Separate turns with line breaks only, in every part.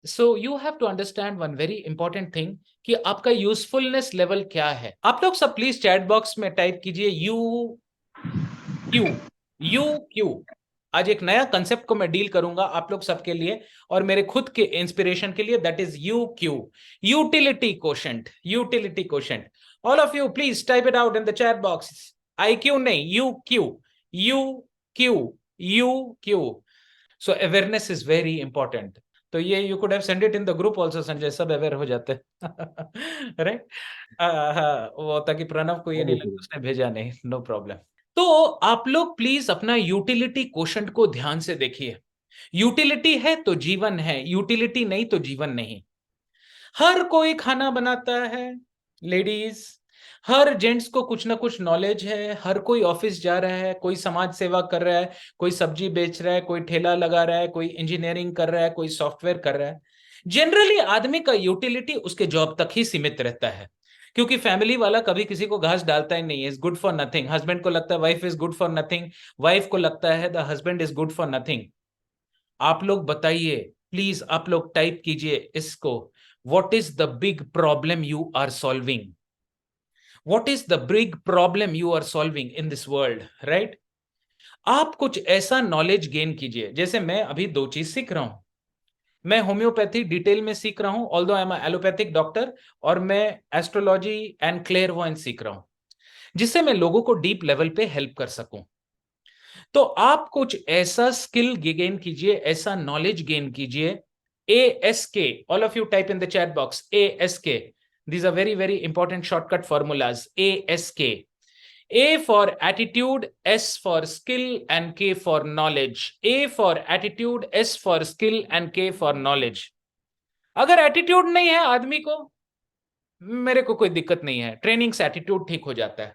So you have to understand one very important thing कि आपका usefulness level क्या है। आप लोग सब प्लीज चैट बॉक्स में टाइप कीजिए यू क्यू, यू क्यू। आज एक नया कंसेप्ट को मैं डील करूंगा आप लोग सबके लिए और मेरे खुद के इंस्पिरेशन के लिए, that is U Q, utility quotient, utility quotient. All of you please type it out in the chat box. I Q नहीं, U Q, U Q, U Q. So awareness is very important. तो ये you could have send it in the group also, Sanjay, सब aware हो जाते हैं right. वो ताकि प्रणव को ये नहीं लगे उसने भेजा नहीं, नो प्रॉब्लम। तो आप लोग प्लीज अपना यूटिलिटी क्वोशंट को ध्यान से देखिए। यूटिलिटी है तो जीवन है, यूटिलिटी नहीं तो जीवन नहीं। हर कोई खाना बनाता है लेडीज, हर जेंट्स को कुछ ना कुछ नॉलेज है, हर कोई ऑफिस जा रहा है, कोई समाज सेवा कर रहा है, कोई सब्जी बेच रहा है, कोई ठेला लगा रहा है, कोई इंजीनियरिंग कर रहा है, कोई सॉफ्टवेयर कर रहा है। जनरली आदमी का यूटिलिटी उसके जॉब तक ही सीमित रहता है, क्योंकि फैमिली वाला कभी किसी को घास डालता ही नहीं है। Is good for nothing. Husband को लगता है wife is good for nothing, wife को लगता है the husband is good for nothing. आप लोग बताइए, प्लीज आप लोग टाइप कीजिए इसको, what is the big problem you are solving, what is the big problem you are solving in this world, right. आप कुछ ऐसा नॉलेज गेन कीजिए, जैसे मैं अभी दो चीज सीख रहा हूं। मैं होम्योपैथी डिटेल में सीख रहा हूं, although I am allopathic doctor, और मैं एस्ट्रोलॉजी एंड क्लेयरवॉयंस सीख रहा हूं, जिससे मैं लोगों को डीप लेवल पे हेल्प कर सकूं। तो आप कुछ ऐसा स्किल गेन कीजिए, ऐसा नॉलेज गेन कीजिए। ASK, all of you type in the chat box ASK। These are very, very important shortcut formulas. ASK. A for attitude, S for skill, and K for knowledge. A for attitude, S for skill, and K for knowledge. अगर attitude नहीं है आदमी को, मेरे को कोई दिक्कत नहीं है, ट्रेनिंग से एटीट्यूड ठीक हो जाता है।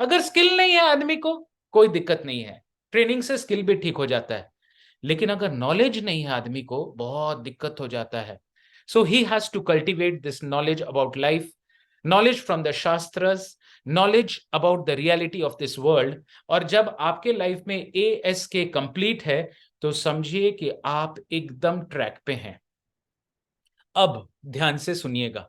अगर स्किल नहीं है आदमी को, कोई दिक्कत नहीं है, ट्रेनिंग से स्किल भी ठीक हो जाता है। लेकिन अगर नॉलेज नहीं है आदमी को, बहुत दिक्कत हो जाता है। So he has to cultivate this knowledge about life, knowledge from the shastras, knowledge about the reality of this world. और जब आपके लाइफ में ASK कंप्लीट है, तो समझिए कि आप एकदम ट्रैक पे हैं। अब ध्यान से सुनिएगा।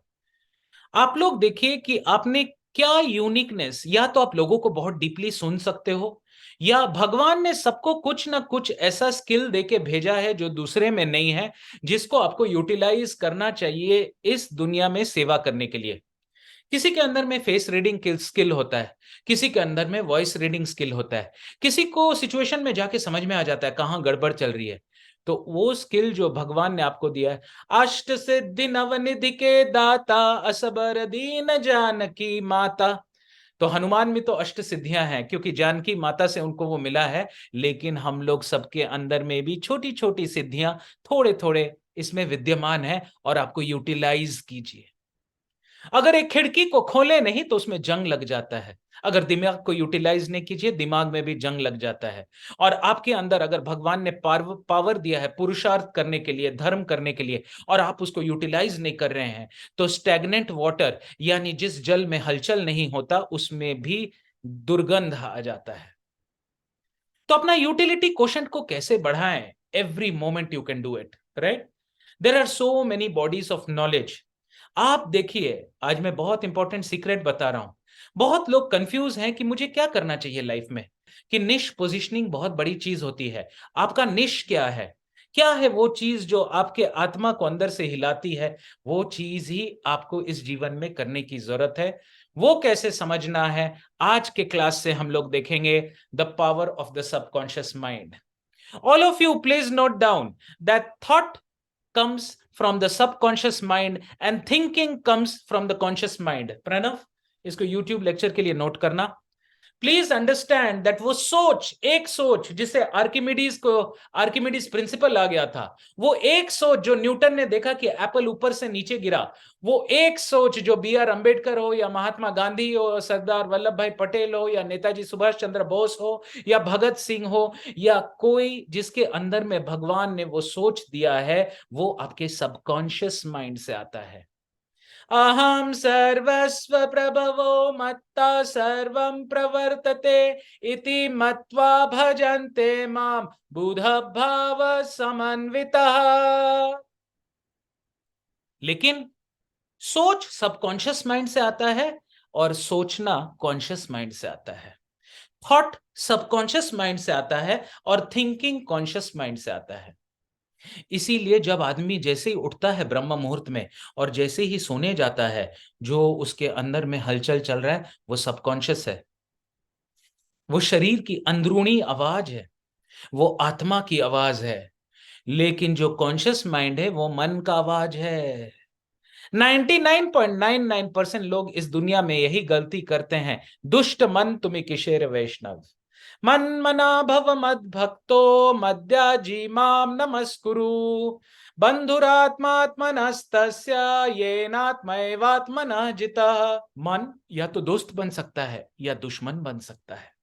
आप लोग देखिए कि आपने क्या यूनिकनेस, या तो आप लोगों को बहुत डीपली सुन सकते हो, या भगवान ने सबको कुछ ना कुछ ऐसा स्किल देके भेजा है जो दूसरे में नहीं है, जिसको आपको यूटिलाइज करना चाहिए इस दुनिया में सेवा करने के लिए। किसी के अंदर में फेस रीडिंग स्किल होता है, किसी के अंदर में वॉइस रीडिंग स्किल होता है, किसी को सिचुएशन में जाके समझ में आ जाता है कहां गड़बड़ चल रही है। तो वो स्किल जो भगवान ने आपको दिया है, अष्ट सिद्धि नवनिधि के दाता, असबर दीन जानकी माता। तो हनुमान में तो अष्ट सिद्धियां हैं, क्योंकि जानकी माता से उनको वो मिला है। लेकिन हम लोग सबके अंदर में भी छोटी छोटी सिद्धियां थोड़े थोड़े इसमें विद्यमान है, और आपको यूटिलाइज कीजिए। अगर एक खिड़की को खोले नहीं तो उसमें जंग लग जाता है। अगर दिमाग को यूटिलाइज नहीं कीजिए, दिमाग में भी जंग लग जाता है। और आपके अंदर अगर भगवान ने पावर दिया है पुरुषार्थ करने के लिए, धर्म करने के लिए, और आप उसको यूटिलाइज नहीं कर रहे हैं, तो स्टैग्नेंट वाटर, यानी जिस जल में हलचल नहीं होता, उसमें भी दुर्गंध आ जाता है। तो अपना यूटिलिटी क्वोशंट को कैसे बढ़ाएं? Every moment you can do it, right. There are so many bodies of knowledge. आप देखिए, आज मैं बहुत इंपॉर्टेंट सीक्रेट बता रहा हूं। बहुत लोग कंफ्यूज हैं कि मुझे क्या करना चाहिए लाइफ में, कि निश पोजीशनिंग बहुत बड़ी चीज होती है। आपका निश क्या है? क्या है वो चीज जो आपके आत्मा को अंदर से हिलाती है? वो चीज ही आपको इस जीवन में करने की जरूरत है। वो कैसे समझना है, आज के क्लास से हम लोग देखेंगे। The power of the subconscious mind. All of you, please note down that thought comes from the subconscious mind and thinking comes from the conscious mind. Pranav, इसको YouTube लेक्चर के लिए नोट करना। प्लीज अंडरस्टैंड दैट वो सोच, एक सोच जिसे Archimedes principal आ गया था, वो एक सोच जो न्यूटन ने देखा कि एप्पल ऊपर से नीचे गिरा, वो एक सोच जो BR अंबेडकर हो, या महात्मा गांधी हो, सरदार वल्लभ भाई पटेल हो, या नेताजी सुभाष चंद्र बोस हो, या भगत सिंह हो, या कोई जिसके अंदर में भगवान ने वो सोच दिया है, वो आपके सबकॉन्शियस माइंड से आता है। अहम सर्वस्व प्रभवो मत्ता सर्वं प्रवर्तते इति मत्वा भजन्ते माम बुध भाव समन्वितः। लेकिन सोच सबकॉन्शियस माइंड से आता है और सोचना कॉन्शियस माइंड से आता है। थॉट सबकॉन्शियस माइंड से आता है और थिंकिंग कॉन्शियस माइंड से आता है। इसीलिए जब आदमी जैसे ही उठता है ब्रह्म मुहूर्त में और जैसे ही सोने जाता है, जो उसके अंदर में हलचल चल रहा है वो सबकॉन्शियस है, वो शरीर की अंदरूनी आवाज है, वो आत्मा की आवाज है। लेकिन जो कॉन्शियस माइंड है वो मन का आवाज है। 99.99% लोग इस दुनिया में यही गलती करते हैं। दुष्ट मन तुम्हें किशोर वैष्णव, मन मना भव मद भक्तो मद्याजी माम नमस्कुरु, बंधुरात्मात्मनस्तस्य येनात्मैवात्मनः जितः। मन या तो दोस्त बन सकता है या दुश्मन बन सकता है।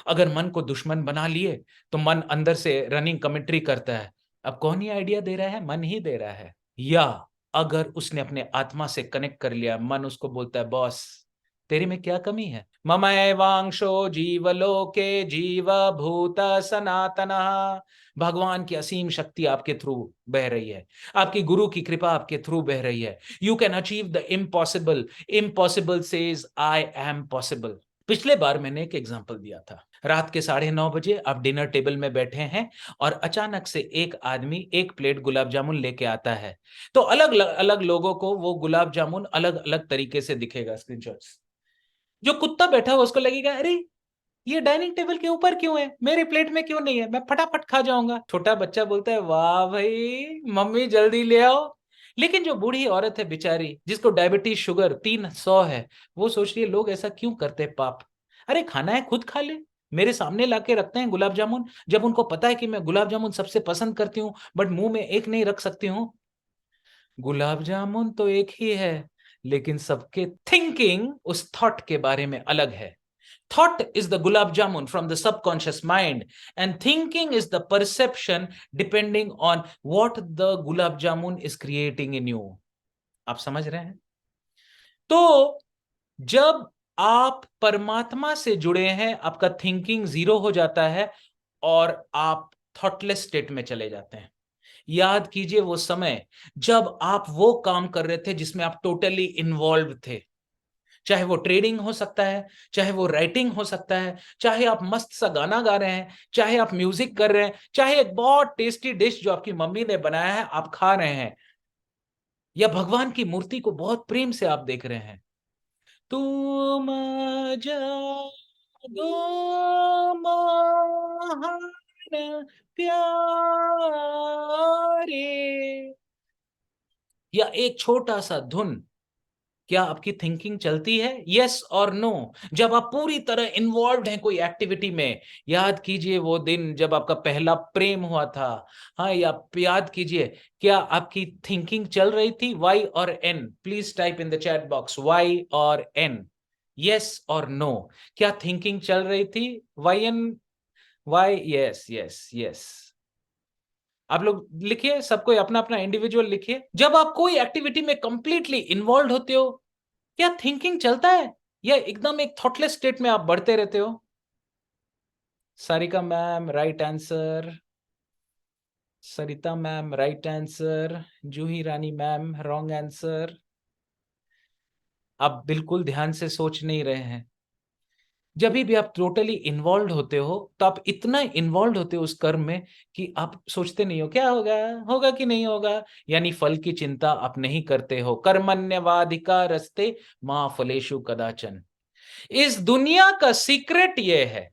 अगर मन को दुश्मन बना लिए तो मन अंदर से रनिंग कमेंट्री करता है, अब कौन ये आइडिया दे रहा है, मन ही दे रहा है। या अगर उसने अपने आत्मा से कनेक्ट कर लिया, मन उसको बोलता है बॉस तेरे में क्या कमी है, ममैवांशो जीवलोके जीव भूत सनातन। भगवान की असीम शक्ति आपके थ्रू बह रही है, आपकी गुरु की कृपा आपके थ्रू बह रही है। You can achieve the impossible, impossible says I am possible. पिछले बार मैंने एक एग्जांपल दिया था, रात के 9:30 आप डिनर टेबल में बैठे हैं और अचानक से एक आदमी एक प्लेट गुलाब जामुन लेके आता है। तो अलग अलग लोगों को वो गुलाब जामुन अलग अलग तरीके से दिखेगा। स्क्रीनशॉट्स, जो कुत्ता बैठा हो उसको लगेगा अरे ये डाइनिंग टेबल के ऊपर क्यों है, मेरे प्लेट में क्यों नहीं है, मैं फटाफट खा जाऊंगा। छोटा बच्चा बोलता है वाह भाई मम्मी जल्दी ले आओ। लेकिन जो बूढ़ी औरत है बेचारी, जिसको डायबिटीज शुगर 300 है, वो सोच रही है लोग ऐसा क्यों करते हैं पाप, अरे खाना है खुद खा ले। मेरे सामने लाके रखते हैं गुलाब जामुन, जब उनको पता है कि मैं गुलाब जामुन सबसे पसंद करती हूँ बट मुंह में एक नहीं रख सकती हूँ। गुलाब जामुन तो एक ही है, लेकिन सबके थिंकिंग उस थॉट के बारे में अलग है। Thought is the gulab jamun from the subconscious mind, and thinking is the perception depending on what the gulab jamun is creating in you. आप समझ रहे हैं? तो जब आप परमात्मा से जुड़े हैं, आपका थिंकिंग जीरो हो जाता है और आप थॉटलेस स्टेट में चले जाते हैं। याद कीजिए वो समय जब आप वो काम कर रहे थे जिसमें आप टोटली इन्वॉल्व थे। चाहे वो ट्रेडिंग हो सकता है, चाहे वो राइटिंग हो सकता है, चाहे आप मस्त सा गाना गा रहे हैं, चाहे आप म्यूजिक कर रहे हैं, चाहे एक बहुत टेस्टी डिश जो आपकी मम्मी ने बनाया है आप खा रहे हैं, या भगवान की मूर्ति को बहुत प्रेम से आप देख रहे हैं। तुम जागो महान प्यारे, या एक छोटा सा धुन, क्या आपकी थिंकिंग चलती है? यस और नो? जब आप पूरी तरह इन्वॉल्व हैं कोई एक्टिविटी में, याद कीजिए वो दिन जब आपका पहला प्रेम हुआ था। हाँ, या याद कीजिए, क्या आपकी थिंकिंग चल रही थी? वाई और N? Please type in the chat box Y और एन, यस और नो। क्या थिंकिंग चल रही थी? Y N, Y, yes yes yes. आप लोग लिखिए, सबको अपना अपना इंडिविजुअल लिखिए। जब आप कोई एक्टिविटी में कंप्लीटली इन्वॉल्व होते हो, क्या थिंकिंग चलता है या एकदम एक थॉटलेस स्टेट में आप बढ़ते रहते हो? सारिका मैम राइट आंसर, सरिता मैम राइट आंसर, जूही रानी मैम रॉन्ग आंसर। आप बिल्कुल ध्यान से सोच नहीं रहे हैं। जब भी आप टोटली इन्वॉल्व होते हो तो आप इतना इन्वॉल्व होते हो उस कर्म में कि आप सोचते नहीं हो क्या होगा, होगा कि नहीं होगा, यानी फल की चिंता आप नहीं करते हो। कर्मण्यवाधिकारस्ते मां फलेषु कदाचन। इस दुनिया का सीक्रेट ये है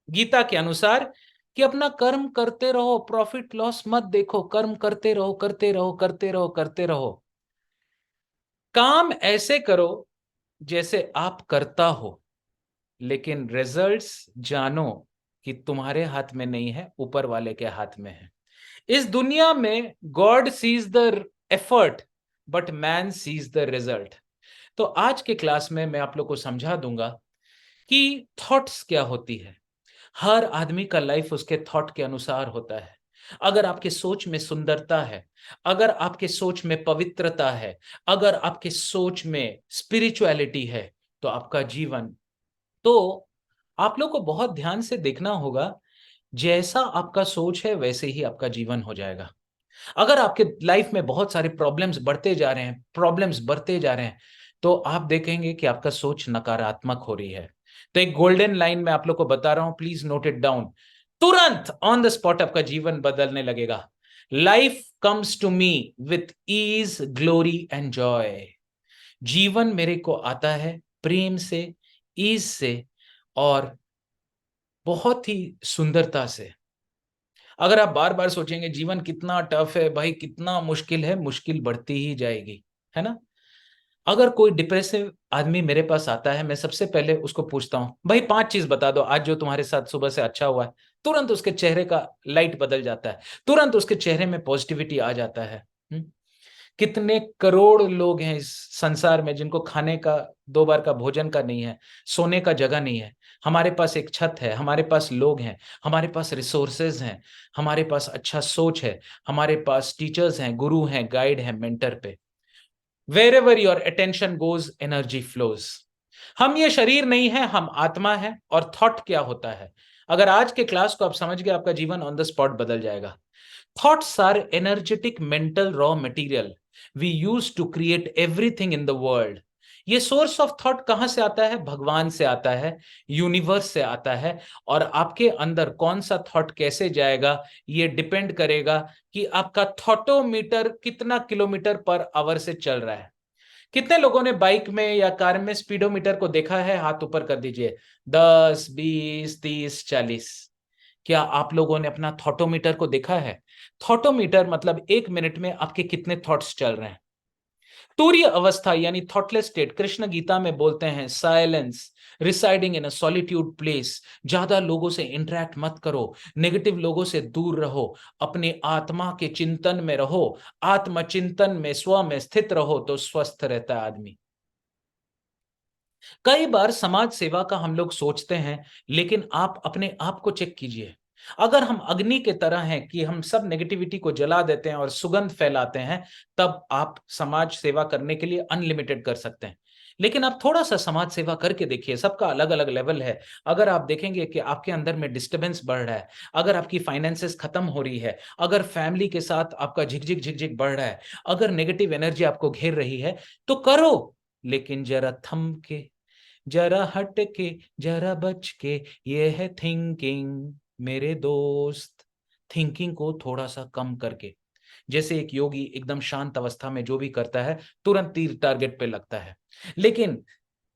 गीता के अनुसार कि अपना कर्म करते रहो, प्रॉफिट लॉस मत देखो, कर्म करते रहो करते रहो करते रहो करते रहो। काम ऐसे करो जैसे आप करता हो, लेकिन रिजल्ट्स जानो कि तुम्हारे हाथ में नहीं है, ऊपर वाले के हाथ में है। इस दुनिया में God sees the effort but man sees the result. तो आज के क्लास में मैं आप लोग को समझा दूंगा कि थॉट्स क्या होती है। हर आदमी का लाइफ उसके थॉट के अनुसार होता है। अगर आपके सोच में सुंदरता है, अगर आपके सोच में पवित्रता है, अगर आपके सोच में स्पिरिचुअलिटी है, तो आपका जीवन, तो आप लोग को बहुत ध्यान से देखना होगा, जैसा आपका सोच है वैसे ही आपका जीवन हो जाएगा। अगर आपके लाइफ में बहुत सारे प्रॉब्लम्स बढ़ते जा रहे हैं, तो आप देखेंगे कि आपका सोच नकारात्मक हो रही है। तो एक गोल्डन लाइन मैं आप लोग को बता रहा हूं, प्लीज नोट इट डाउन। तुरंत ऑन द स्पॉट आपका जीवन बदलने लगेगा। Life comes to me with ease, glory and joy. जीवन मेरे को आता है प्रेम से, ईज से, और बहुत ही सुंदरता से। अगर आप बार बार सोचेंगे जीवन कितना टफ है भाई, कितना मुश्किल है, मुश्किल बढ़ती ही जाएगी, है ना। अगर कोई डिप्रेसिव आदमी मेरे पास आता है, मैं सबसे पहले उसको पूछता हूं, भाई 5 चीज बता दो आज जो तुम्हारे साथ सुबह से अच्छा हुआ है। तुरंत उसके चेहरे का लाइट बदल जाता है, तुरंत उसके चेहरे में पॉजिटिविटी आ जाता है। कितने करोड़ लोग हैं इस संसार में जिनको खाने का 2 बार का भोजन का नहीं है, सोने का जगह नहीं है। हमारे पास एक छत है, हमारे पास लोग हैं, हमारे पास रिसोर्सेज हैं, हमारे पास अच्छा सोच है, हमारे पास टीचर्स हैं, गुरु हैं, गाइड हैं, मेंटर पे। Wherever your attention goes, energy flows. हम ये शरीर नहीं है, हम आत्मा है। और थॉट क्या होता है, अगर आज के क्लास को आप समझ गए, आपका जीवन ऑन द स्पॉट बदल जाएगा। Thoughts are energetic mental raw material we use to create everything in the world. ये सोर्स ऑफ थॉट कहां से आता है? भगवान से आता है, यूनिवर्स से आता है। और आपके अंदर कौन सा थॉट कैसे जाएगा, ये डिपेंड करेगा कि आपका थॉटोमीटर कितना किलोमीटर पर आवर से चल रहा है। कितने लोगों ने बाइक में या कार में स्पीडोमीटर को देखा है? हाथ ऊपर कर दीजिए। 10, 20, 30, 40। क्या आप लोगों ने अपना थॉटोमीटर को देखा है? थॉटोमीटर मतलब 1 मिनट में आपके कितने थॉट्स चल रहे हैं। तूर्य अवस्था यानी थॉटलेस स्टेट, कृष्ण गीता में बोलते हैं silence, residing in a solitude place. ज्यादा लोगों से इंटरेक्ट मत करो, नेगेटिव लोगों से दूर रहो, अपने आत्मा के चिंतन में रहो, आत्मचिंतन में, स्व में स्थित रहो, तो स्वस्थ रहता है आदमी। कई बार समाज सेवा का हम लोग सोचते हैं, लेकिन आप अपने आप को चेक कीजिए। अगर हम अग्नि के तरह हैं कि हम सब नेगेटिविटी को जला देते हैं और सुगंध फैलाते हैं, तब आप समाज सेवा करने के लिए अनलिमिटेड कर सकते हैं। लेकिन आप थोड़ा सा समाज सेवा करके देखिए, सबका अलग अलग लेवल है। अगर आप देखेंगे कि आपके अंदर में डिस्टर्बेंस बढ़ रहा है, अगर आपकी फाइनेंसेस खत्म हो रही है, अगर फैमिली के साथ आपका झिकझिक झिकझिक बढ़ रहा है, अगर नेगेटिव एनर्जी आपको घेर रही है, तो करो, लेकिन जरा थम के, जरा हट के, जरा बच के। ये है थिंकिंग मेरे दोस्त। थिंकिंग को थोड़ा सा कम करके, जैसे एक योगी एकदम शांत अवस्था में जो भी करता है, तुरंत तीर टारगेट पे लगता है। लेकिन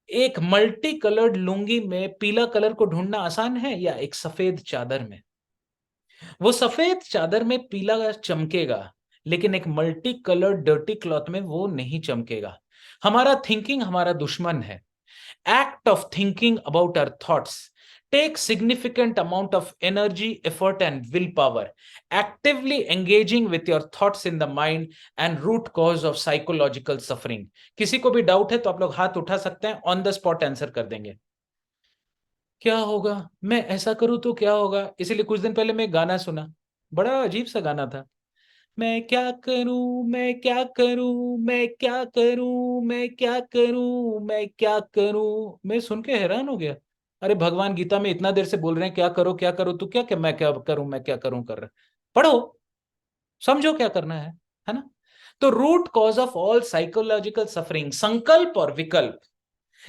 एक मल्टी कलर्ड लुंगी में पीला कलर को ढूंढना आसान है, या एक सफेद चादर में? वो सफेद चादर में पीला चमकेगा, लेकिन एक मल्टी कलर्ड डर्टी क्लॉथ में वो नहीं चमकेगा। हमारा थिंकिंग हमारा दुश्मन है। Act of thinking about our thoughts takes significant amount of energy, effort and willpower. Actively engaging with your thoughts in the mind and root cause of psychological suffering. किसी को भी डाउट है तो आप लोग हाथ उठा सकते हैं, ऑन द स्पॉट आंसर कर देंगे। क्या होगा, मैं ऐसा करूं तो क्या होगा? इसीलिए कुछ दिन पहले मैं गाना सुना, बड़ा अजीब सा गाना था। मैं क्या करूं, मैं क्या करूं, मैं क्या करूं, मैं क्या करूं, मैं क्या करूं। मैं सुन के हैरान हो गया। अरे भगवान गीता में इतना देर से बोल रहे हैं क्या करो क्या करो, तो क्या क्या मैं क्या करूं, मैं क्या करूं कर रहे। पढ़ो, समझो क्या करना है ना। तो root cause of all psychological suffering, संकल्प और विकल्प।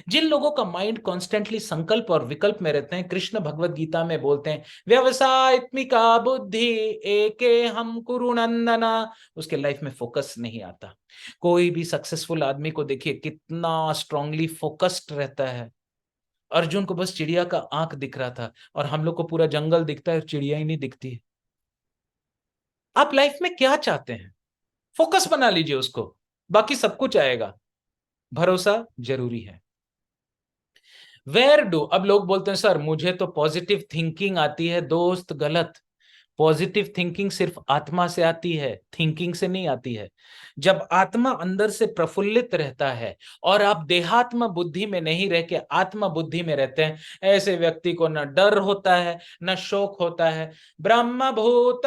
जिन लोगों का माइंड कॉन्स्टेंटली संकल्प और विकल्प में रहते हैं, कृष्ण भगवत गीता में बोलते हैं व्यवसायत्मिका बुद्धि एके हम कुरु नंदना, उसके लाइफ में फोकस नहीं आता। कोई भी सक्सेसफुल आदमी को देखिए कितना स्ट्रांगली फोकस्ड रहता है। अर्जुन को बस चिड़िया का आंख दिख रहा था, और हम लोग को पूरा जंगल दिखता है, चिड़िया ही नहीं दिखती है। आप लाइफ में क्या चाहते हैं, फोकस बना लीजिए उसको, बाकी सब कुछ आएगा। भरोसा जरूरी है। वेयर डू, अब लोग बोलते हैं सर मुझे तो पॉजिटिव थिंकिंग आती है। दोस्त गलत। पॉजिटिव थिंकिंग सिर्फ आत्मा से आती है, थिंकिंग से नहीं आती है। जब आत्मा अंदर से प्रफुल्लित रहता है और आप देहात्म बुद्धि में नहीं रह के आत्मा बुद्धि में रहते हैं, ऐसे व्यक्ति को न डर होता है, न शोक होता है। ब्रह्म भूत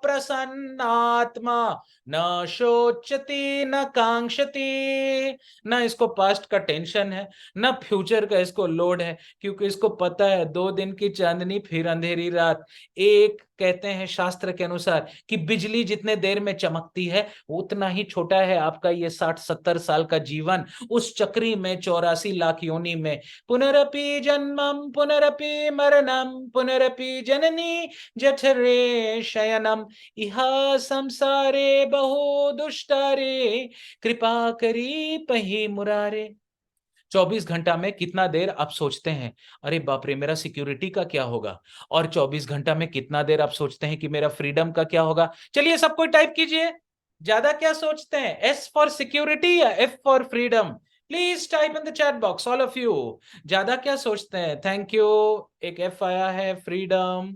प्रसन्नात्मा, न शोचती न कांक्षती। न इसको पास्ट का टेंशन है, न फ्यूचर का इसको लोड है, क्योंकि इसको पता है 2 दिन की चांदनी फिर अंधेरी रात। एक कहते हैं शास्त्र के अनुसार कि बिजली जितने देर में चमकती है उतना ही छोटा है आपका ये 60-70 साल का जीवन। उस चक्री में 84 लाख योनि में पुनरपि जन्मम पुनरपि मरणम पुनरपि जननी जठरे शयनम इहा संसारे बहु दुष्टारे कृपा करी पही मुरारे। 24 घंटा में कितना देर आप सोचते हैं अरे बाप रे मेरा सिक्योरिटी का क्या होगा, और 24 घंटा में कितना देर आप सोचते हैं कि मेरा फ्रीडम का क्या होगा। चलिए सब कोई टाइप कीजिए, ज्यादा क्या सोचते हैं, एस फॉर सिक्योरिटी या F for freedom? Please type in the chat box all of you, ज्यादा क्या सोचते हैं। थैंक यू, एक एफ आया है, freedom,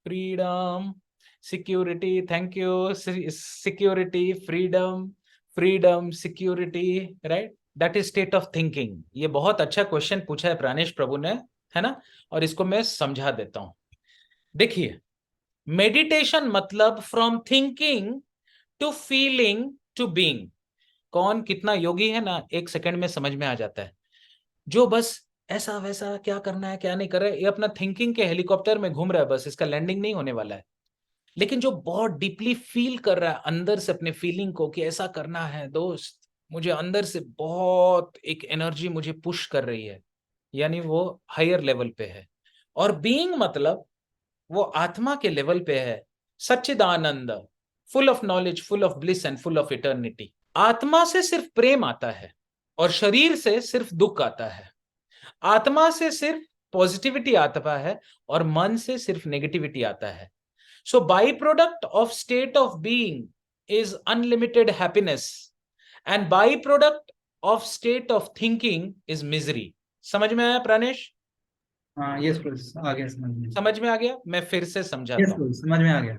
freedom, security, thank you, security, freedom, freedom, security, right, that is state of thinking. ये बहुत अच्छा क्वेश्चन पूछा है प्राणेश प्रभु ने, है ना, और इसको मैं समझा देता हूं। देखिए, मेडिटेशन मतलब from thinking to feeling to being. कौन कितना योगी है ना, एक सेकंड में समझ में आ जाता है। जो बस ऐसा वैसा क्या करना है क्या नहीं कर रहा है, ये अपना थिंकिंग के हेलीकॉप्टर में घूम रहा है, बस इसका लैंडिंग नहीं होने वाला है। लेकिन जो बहुत डीपली फील कर रहा है अंदर से अपने फीलिंग को कि ऐसा करना है दोस्त, मुझे अंदर से बहुत एक एनर्जी मुझे पुश कर रही है, यानी वो हायर लेवल पे है। और बीइंग मतलब वो आत्मा के लेवल पे है, Sachchidananda, full of knowledge, full of bliss and full of eternity. आत्मा से सिर्फ प्रेम आता है और शरीर से सिर्फ दुख आता है। आत्मा से सिर्फ पॉजिटिविटी आता है और मन से सिर्फ नेगेटिविटी आता है। So byproduct of state of being is unlimited happiness and byproduct of state of thinking is misery. समझ में आया प्राणेश?
हाँ यस प्लीज, आ गया
समझ में आ गया? मैं फिर से समझाता हूँ।
समझ में आ गया।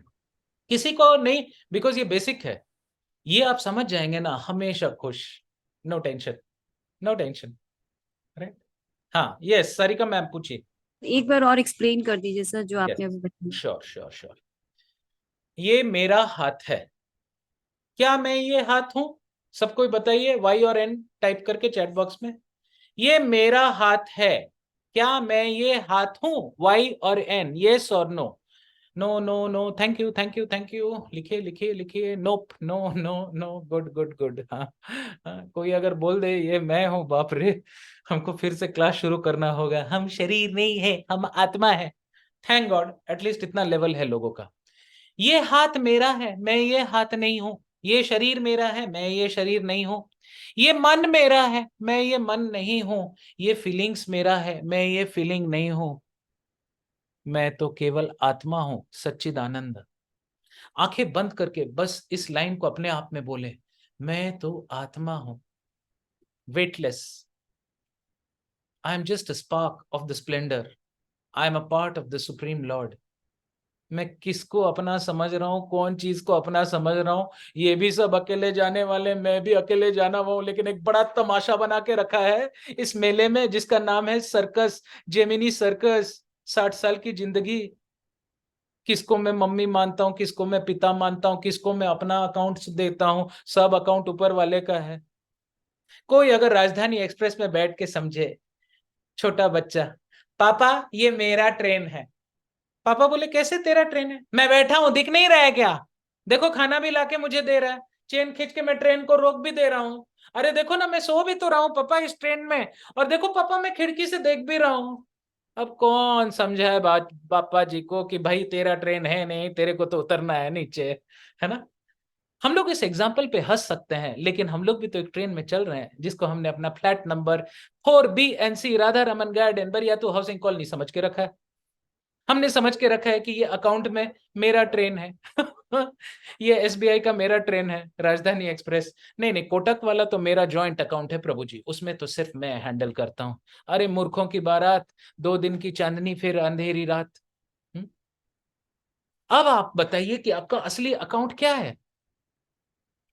किसी को नहीं, बिकॉज ये बेसिक है, ये आप समझ जाएंगे ना हमेशा खुश, no tension, no tension, right? हाँ यस, सारिका मैम पूछिए।
एक बार और एक्सप्लेन कर दीजिए सर जो आपने अभी बताया।
Sure sure sure. ये मेरा हाथ है, क्या मैं ये हाथ हूं? सब कोई बताइए, वाई और एन टाइप करके चैट बॉक्स में। ये मेरा हाथ है, क्या मैं ये हाथ हूं? वाई और एन, यस और no? No no no, thank you thank you thank you, लिखिए लिखिए लिखिए, nope, no no no, good good good. हाँ हाँ, कोई अगर बोल दे ये मैं हूं, बाप रे, हमको फिर से क्लास शुरू करना होगा। हम शरीर नहीं है, हम आत्मा है। थैंक गॉड, एटलीस्ट इतना लेवल है लोगों का। ये हाथ मेरा है, मैं ये हाथ नहीं हूं। ये शरीर मेरा है, मैं ये शरीर नहीं हूं। ये मन मेरा है, मैं ये मन नहीं हूं। ये फीलिंग्स मेरा है, मैं ये फीलिंग नहीं हूं। मैं तो केवल आत्मा हूं, सच्चिदानंद। आंखें बंद करके बस इस लाइन को अपने आप में बोले, मैं तो आत्मा हूं, weightless. I am just a spark of the splendour, I am a part of the supreme Lord. मैं किसको अपना समझ रहा हूँ, कौन चीज को अपना समझ रहा हूँ? ये भी सब अकेले जाने वाले, मैं भी अकेले जाना हूँ, लेकिन एक बड़ा तमाशा बना के रखा है इस मेले में जिसका नाम है सर्कस, जेमिनी सर्कस। 60 साल की जिंदगी, किसको मैं मम्मी मानता हूँ, किसको मैं पिता मानता हूँ, किसको मैं अपना अकाउंट देता हूँ, सब अकाउंट ऊपर वाले का है। कोई अगर राजधानी एक्सप्रेस में बैठ के समझे, छोटा बच्चा, पापा ये मेरा ट्रेन है। पापा बोले कैसे तेरा ट्रेन है? मैं बैठा हूं, दिख नहीं रहा है क्या? देखो खाना भी लाके मुझे दे रहा है, चेन खींच के मैं ट्रेन को रोक भी दे रहा हूँ। अरे देखो ना, मैं सो भी तो रहा हूँ पापा इस ट्रेन में, और देखो पापा मैं खिड़की से देख भी रहा हूँ। अब कौन समझाए बात पापा जी को कि भाई तेरा ट्रेन है नहीं, तेरे को तो उतरना है नीचे, है ना? हम लोग इस एग्जाम्पल पे हंस सकते हैं, लेकिन हम लोग भी तो एक ट्रेन में चल रहे हैं जिसको हमने अपना flat number 4BNC Radha Raman garden Bariatu housing colony समझ के रखा है। हमने समझ के रखा है कि ये अकाउंट में मेरा ट्रेन है। ये SBI का मेरा ट्रेन है, राजधानी एक्सप्रेस नहीं नहीं, कोटक वाला तो मेरा जॉइंट अकाउंट है प्रभु जी, उसमें तो सिर्फ मैं हैंडल करता हूं। अरे मूर्खों की बारात, 2 दिन की चांदनी फिर अंधेरी रात। अब आप बताइए कि आपका असली अकाउंट क्या है?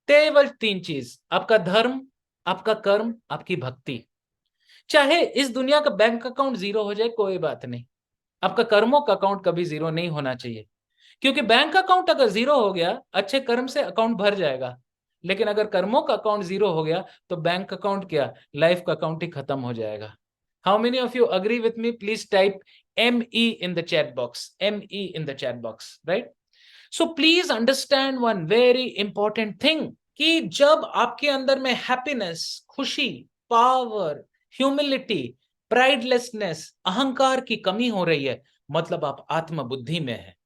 केवल 3 चीज, आपका धर्म, आपका कर्म, आपकी भक्ति। चाहे इस दुनिया का बैंक अकाउंट जीरो हो जाए कोई बात नहीं, आपका कर्मों का अकाउंट कभी जीरो नहीं होना चाहिए। क्योंकि बैंक अकाउंट अगर जीरो हो गया, अच्छे कर्म से अकाउंट भर जाएगा, लेकिन अगर कर्मों का अकाउंट जीरो हो गया तो बैंक अकाउंट क्या, लाइफ का अकाउंट ही खत्म हो जाएगा। How many of you agree with me? Please type ME in the chat box, ME in the chat box, right? So please understand one very important thing कि जब आपके अंदर में हैप्पीनेस, खुशी, पावर, ह्यूमिलिटी, प्राइडलेसनेस, अहंकार की कमी हो रही है, मतलब आप आत्म बुद्धि में है।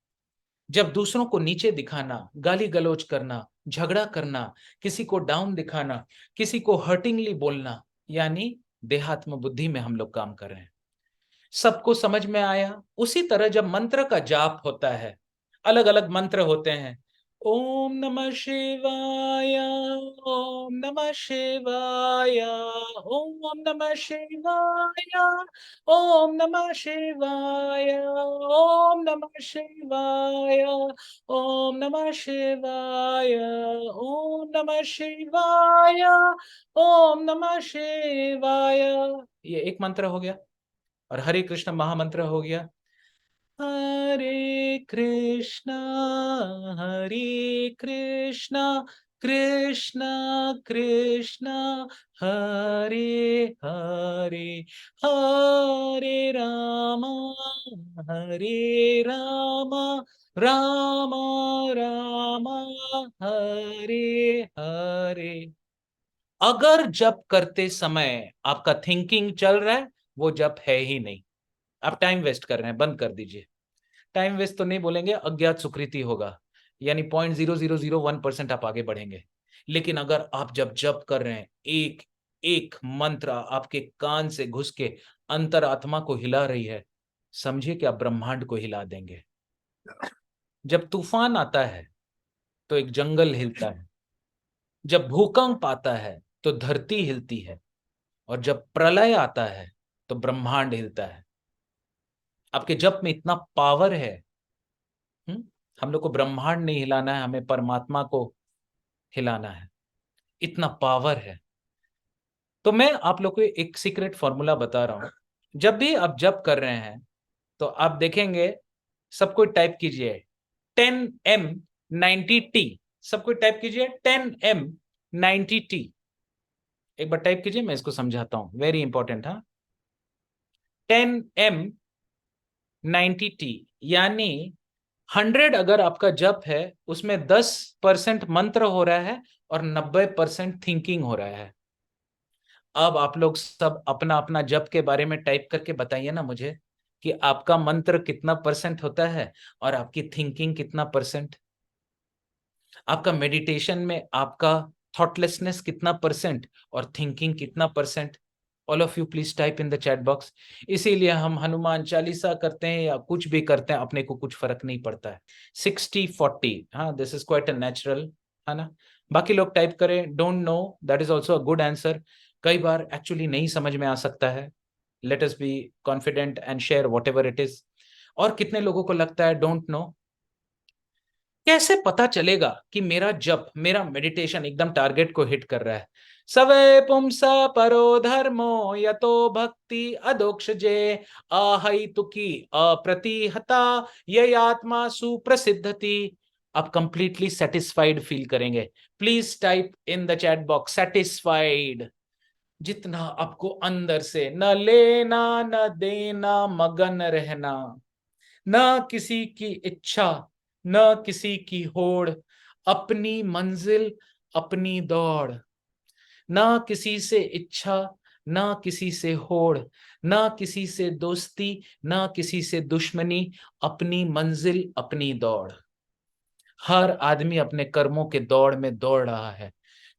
जब दूसरों को नीचे दिखाना, गाली गलौज करना, झगड़ा करना, किसी को डाउन दिखाना, किसी को हर्टिंगली बोलना, यानी देहात्म बुद्धि में हम लोग काम कर रहे हैं। सबको समझ में आया? उसी तरह जब मंत्र का जाप होता है, अलग अलग मंत्र होते हैं, ओम नमः शिवाय, ओम नमः शिवाय, ओम नमः शिवाय, ओम नमः शिवाय, ओम नमः शिवाय, ओम नमः शिवाय, ओम नमः शिवाय, ओम नमः शिवाय। ये एक मंत्र हो गया। और हरे कृष्ण महामंत्र हो गया, हरे कृष्णा कृष्णा कृष्णा हरे हरे, हरे रामा राम राम हरे हरे। अगर जप करते समय आपका थिंकिंग चल रहा है, वो जप है ही नहीं, आप टाइम वेस्ट कर रहे हैं, बंद कर दीजिए। टाइम वेस्ट तो नहीं बोलेंगे, अज्ञात सुकृति होगा, यानी 0.0001% आप आगे बढ़ेंगे। लेकिन अगर आप जब जप कर रहे हैं, एक एक मंत्र आपके कान से घुस के अंतरात्मा को हिला रही है, समझिए कि आप ब्रह्मांड को हिला देंगे। जब तूफान आता है तो एक जंगल हिलता है, जब भूकंप आता है तो धरती हिलती है, और जब प्रलय आता है तो ब्रह्मांड हिलता है। आपके जप में इतना पावर है। हम लोग को ब्रह्मांड नहीं हिलाना है, हमें परमात्मा को हिलाना है, इतना पावर है। तो मैं आप लोग को एक सीक्रेट फॉर्मूला बता रहा हूं। जब भी आप जप कर रहे हैं तो आप देखेंगे, सबको टाइप कीजिए 10M90T, सबको टाइप कीजिए 10M90T। एक बार टाइप कीजिए, मैं इसको समझाता हूं, वेरी इंपॉर्टेंट। हाँ, 10M90T यानी 100 अगर आपका जप है, उसमें 10% मंत्र हो रहा है और 90% थिंकिंग हो रहा है। अब आप लोग सब अपना अपना जप के बारे में टाइप करके बताइए ना मुझे कि आपका मंत्र कितना परसेंट होता है और आपकी थिंकिंग कितना परसेंट, आपका मेडिटेशन में आपका थॉटलेसनेस कितना परसेंट और थिंकिंग कितना percent. All of you please type in the chat box. इसीलिए हम हनुमान चालीसा करते हैं या कुछ भी करते हैं, अपने को कुछ फर्क नहीं पड़ता है। 60-40, हाँ, this is quite a natural, है ना। बाकी लोग टाइप करें, don't know, that is also a good answer. कई बार एक्चुअली नहीं समझ में आ सकता है। Late us be confident and share what ever it is. और कितने लोगों को लगता है डोंट नो? कैसे पता चलेगा कि मेरा जप, मेरा मेडिटेशन एकदम टारगेट को हिट कर रहा है? सवे पुंसा परो धर्मो यतो भक्ति अदोक्षजे आहैतुकी अप्रतिहता ये आत्मा सुप्रसिद्धति। आप कंप्लीटली सेटिस्फाइड फील करेंगे। Please type in the chat box satisfied. जितना आपको अंदर से, न लेना न देना, मगन रहना, न किसी की इच्छा, न किसी की होड़, अपनी मंजिल अपनी दौड़। ना किसी से इच्छा, ना किसी से होड़, ना किसी से दोस्ती, ना किसी से दुश्मनी, अपनी मंजिल अपनी दौड़। हर आदमी अपने कर्मों के दौड़ में दौड़ रहा है।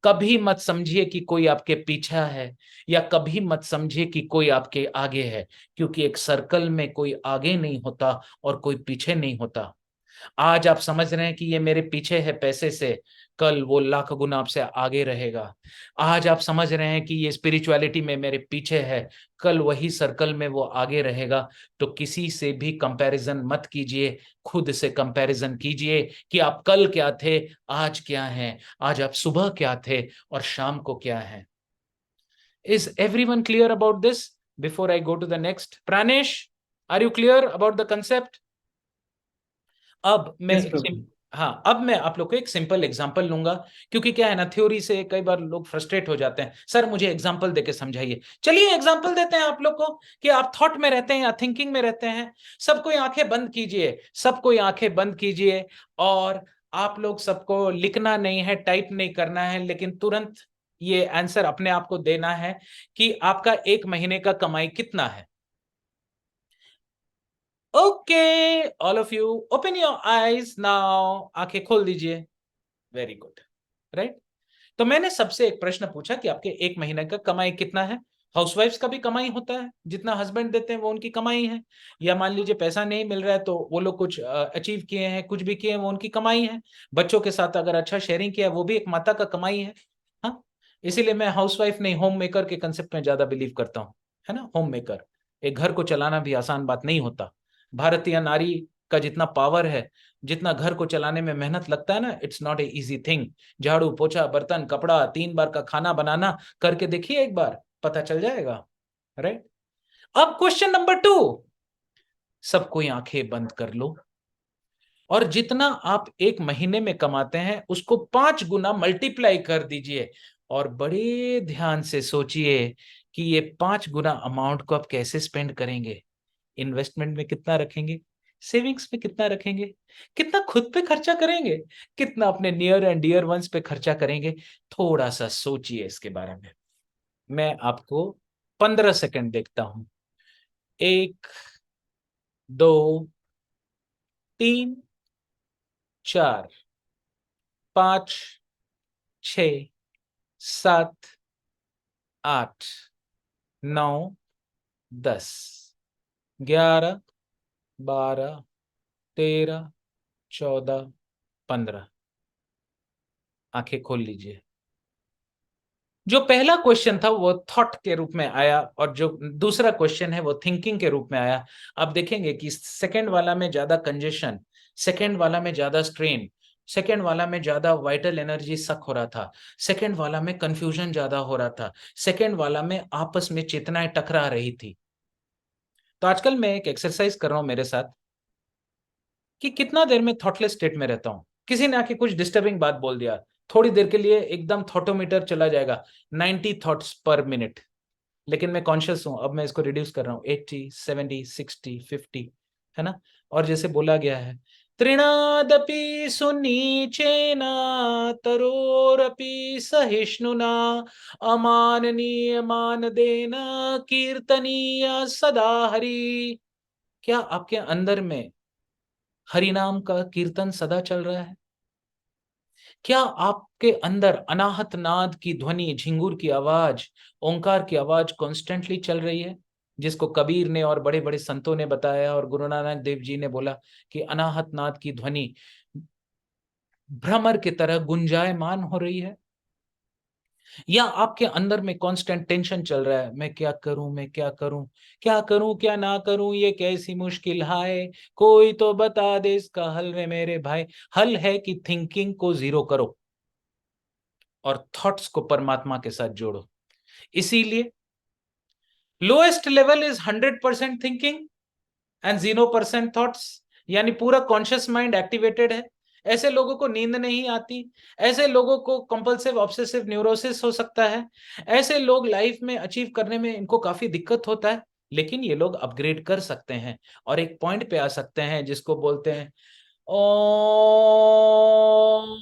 कभी मत समझिए कि कोई आपके पीछे है, या कभी मत समझिए कि कोई आपके आगे है, क्योंकि एक सर्कल में कोई आगे नहीं होता और कोई पीछे नहीं होता। आज आप समझ रहे हैं कि ये मेरे पीछे है पैसे से, कल वो लाख गुना आपसे आगे रहेगा। आज आप समझ रहे हैं कि ये स्पिरिचुअलिटी में मेरे पीछे है, कल वही सर्कल में वो आगे रहेगा। तो किसी से भी कंपैरिजन मत कीजिए, खुद से कंपैरिजन कीजिए कि आप कल क्या थे, आज क्या हैं, आज आप सुबह क्या थे और शाम को क्या है। Is everyone clear about this? Before I go to the next, Pranesh, are you clear about the concept? अब मैं
Yes, Prabhu.
हाँ, अब मैं आप लोग को एक सिंपल एग्जांपल लूंगा, क्योंकि क्या है ना, थ्योरी से कई बार लोग फ्रस्ट्रेट हो जाते हैं, सर मुझे एग्जांपल देके समझाइए। चलिए एग्जांपल देते हैं आप लोग को कि आप थॉट में रहते हैं या थिंकिंग में रहते हैं। सब कोई आंखें बंद कीजिए, सब कोई आंखें बंद कीजिए, और आप लोग सबको लिखना नहीं है, टाइप नहीं करना है, लेकिन तुरंत ये आंसर अपने आप को देना है कि आपका 1 महीने का कमाई कितना है। Okay, all of you open your eyes now, आंखें खोल दीजिए। Very good, right. तो मैंने सबसे एक प्रश्न पूछा कि आपके 1 महीने का कमाई कितना है। हाउसवाइफ्स का भी कमाई होता है, जितना हस्बैंड देते हैं वो उनकी कमाई है, या मान लीजिए पैसा नहीं मिल रहा है तो वो लोग कुछ अचीव किए हैं, कुछ भी किए हैं, वो उनकी कमाई है। बच्चों के साथ अगर अच्छा शेयरिंग किया वो भी एक माता का कमाई है। हाँ, इसीलिए मैं हाउसवाइफ नहीं, होम मेकर के कंसेप्ट में ज्यादा बिलीव करता हूँ, है ना। होम मेकर, एक घर को चलाना भी आसान बात नहीं होता। भारतीय नारी का जितना पावर है, जितना घर को चलाने में मेहनत लगता है ना, it's not a easy thing. झाड़ू पोछा बर्तन कपड़ा 3 बार का खाना बनाना, करके देखिए एक बार, पता चल जाएगा, राइट। अब क्वेश्चन नंबर 2, सब कोई आंखें बंद कर लो, और जितना आप 1 महीने में कमाते हैं उसको 5 गुना मल्टीप्लाई कर दीजिए, और बड़े ध्यान से सोचिए कि ये 5 गुना अमाउंट को आप कैसे स्पेंड करेंगे। इन्वेस्टमेंट में कितना रखेंगे, सेविंग्स में कितना रखेंगे, कितना खुद पे खर्चा करेंगे, कितना अपने नियर एंड डियर वंस पे खर्चा करेंगे। थोड़ा सा सोचिए इसके बारे में। मैं आपको 15 सेकंड देखता हूं। 1, 2, 3, 4, 5, 6, 7, 8, 9, 10, 11, 12, 13, 14, 15। आंखें खोल लीजिए। जो पहला क्वेश्चन था वो थॉट के रूप में आया, और जो दूसरा क्वेश्चन है वो थिंकिंग के रूप में आया। अब देखेंगे कि सेकंड वाला में ज्यादा कंजेशन, सेकंड वाला में ज्यादा स्ट्रेन, सेकंड वाला में ज्यादा वाइटल एनर्जी सक हो रहा था, सेकंड वाला में कंफ्यूजन ज्यादा हो रहा था, सेकंड वाला में आपस में चेतनाएं टकरा रही थी। तो आजकल मैं एक एक्सरसाइज कर रहा हूं मेरे साथ, कि कितना देर में थॉटलेस स्टेट में रहता हूं। किसी ने आके कुछ डिस्टर्बिंग बात बोल दिया, थोड़ी देर के लिए एकदम थॉटोमीटर चला जाएगा 90 थॉट्स पर मिनट। लेकिन मैं कॉन्शियस हूं, अब मैं इसको रिड्यूस कर रहा हूं 80, 70, 60, 50, है ना। और जैसे बोला गया है, तृणादपि सुनीचेन तरोरपि सहिष्णुना अमाननीय मानदेन कीर्तनीय सदा हरि। क्या आपके अंदर में हरि नाम का कीर्तन सदा चल रहा है? क्या आपके अंदर अनाहत नाद की ध्वनि, झिंगुर की आवाज, ओंकार की आवाज कॉन्स्टेंटली चल रही है, जिसको कबीर ने और बड़े बड़े संतों ने बताया, और गुरु नानक देव जी ने बोला कि अनाहत नाद की ध्वनि भ्रमर की तरह गुंजायमान हो रही है? या आपके अंदर में कांस्टेंट टेंशन चल रहा है, मैं क्या करूं, मैं क्या करूं, क्या करूं क्या ना करूं, ये कैसी मुश्किल है, कोई तो बता दे इसका हल रे मेरे भाई। हल है कि थिंकिंग को जीरो करो और थॉट्स को परमात्मा के साथ जोड़ो। इसीलिए lowest level is 100% thinking and 0% thoughts, यानी पूरा कॉन्शियस माइंड एक्टिवेटेड है। ऐसे लोगों को नींद नहीं आती, ऐसे लोगों को कंपल्सिव ऑब्सेसिव न्यूरोसिस हो सकता है, ऐसे लोग लाइफ में अचीव करने में इनको काफी दिक्कत होता है। लेकिन ये लोग अपग्रेड कर सकते हैं और एक पॉइंट पे आ सकते हैं जिसको बोलते हैं ओम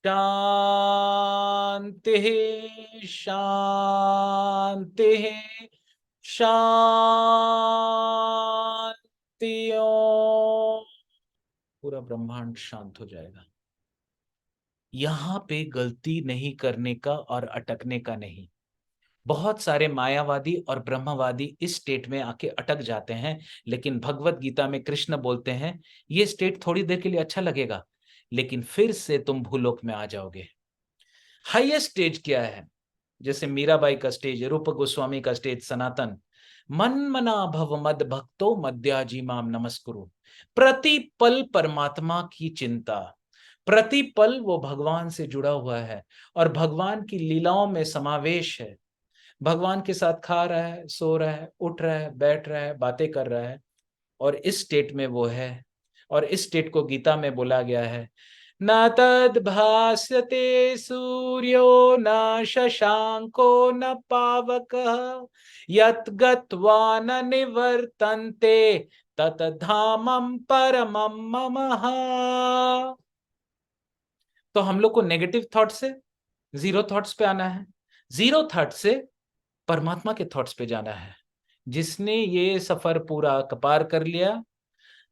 शांति शांति शांति। ओम। पूरा ब्रह्मांड शांत हो जाएगा। यहां पे गलती नहीं करने का और अटकने का नहीं। बहुत सारे मायावादी और ब्रह्मवादी इस स्टेट में आके अटक जाते हैं, लेकिन भगवत गीता में कृष्ण बोलते हैं ये स्टेट थोड़ी देर के लिए अच्छा लगेगा, लेकिन फिर से तुम भूलोक में आ जाओगे। हाईएस्ट स्टेज क्या है? जैसे मीराबाई का स्टेज, रूप गोस्वामी का स्टेज, सनातन, मन मना भव मद भक्तो मद्याजी माम नमस्कुरु। प्रति पल परमात्मा की चिंता, प्रति पल वो भगवान से जुड़ा हुआ है और भगवान की लीलाओं में समावेश है। भगवान के साथ खा रहा है, सो रहा है, उठ रहा है, बैठ रहा है, बातें कर रहा है, और इस स्टेट में वो है। और इस स्टेट को गीता में बोला गया है, न तद भास्यते सूर्यो न शशांको न पावकः यत् गत्वा न निवर्तन्ते तत् धामं परमं ममः। तो हम लोग को नेगेटिव थॉट से जीरो थॉट्स पे आना है, जीरो थॉट से परमात्मा के थॉट्स पे जाना है। जिसने ये सफर पूरा पार कर लिया,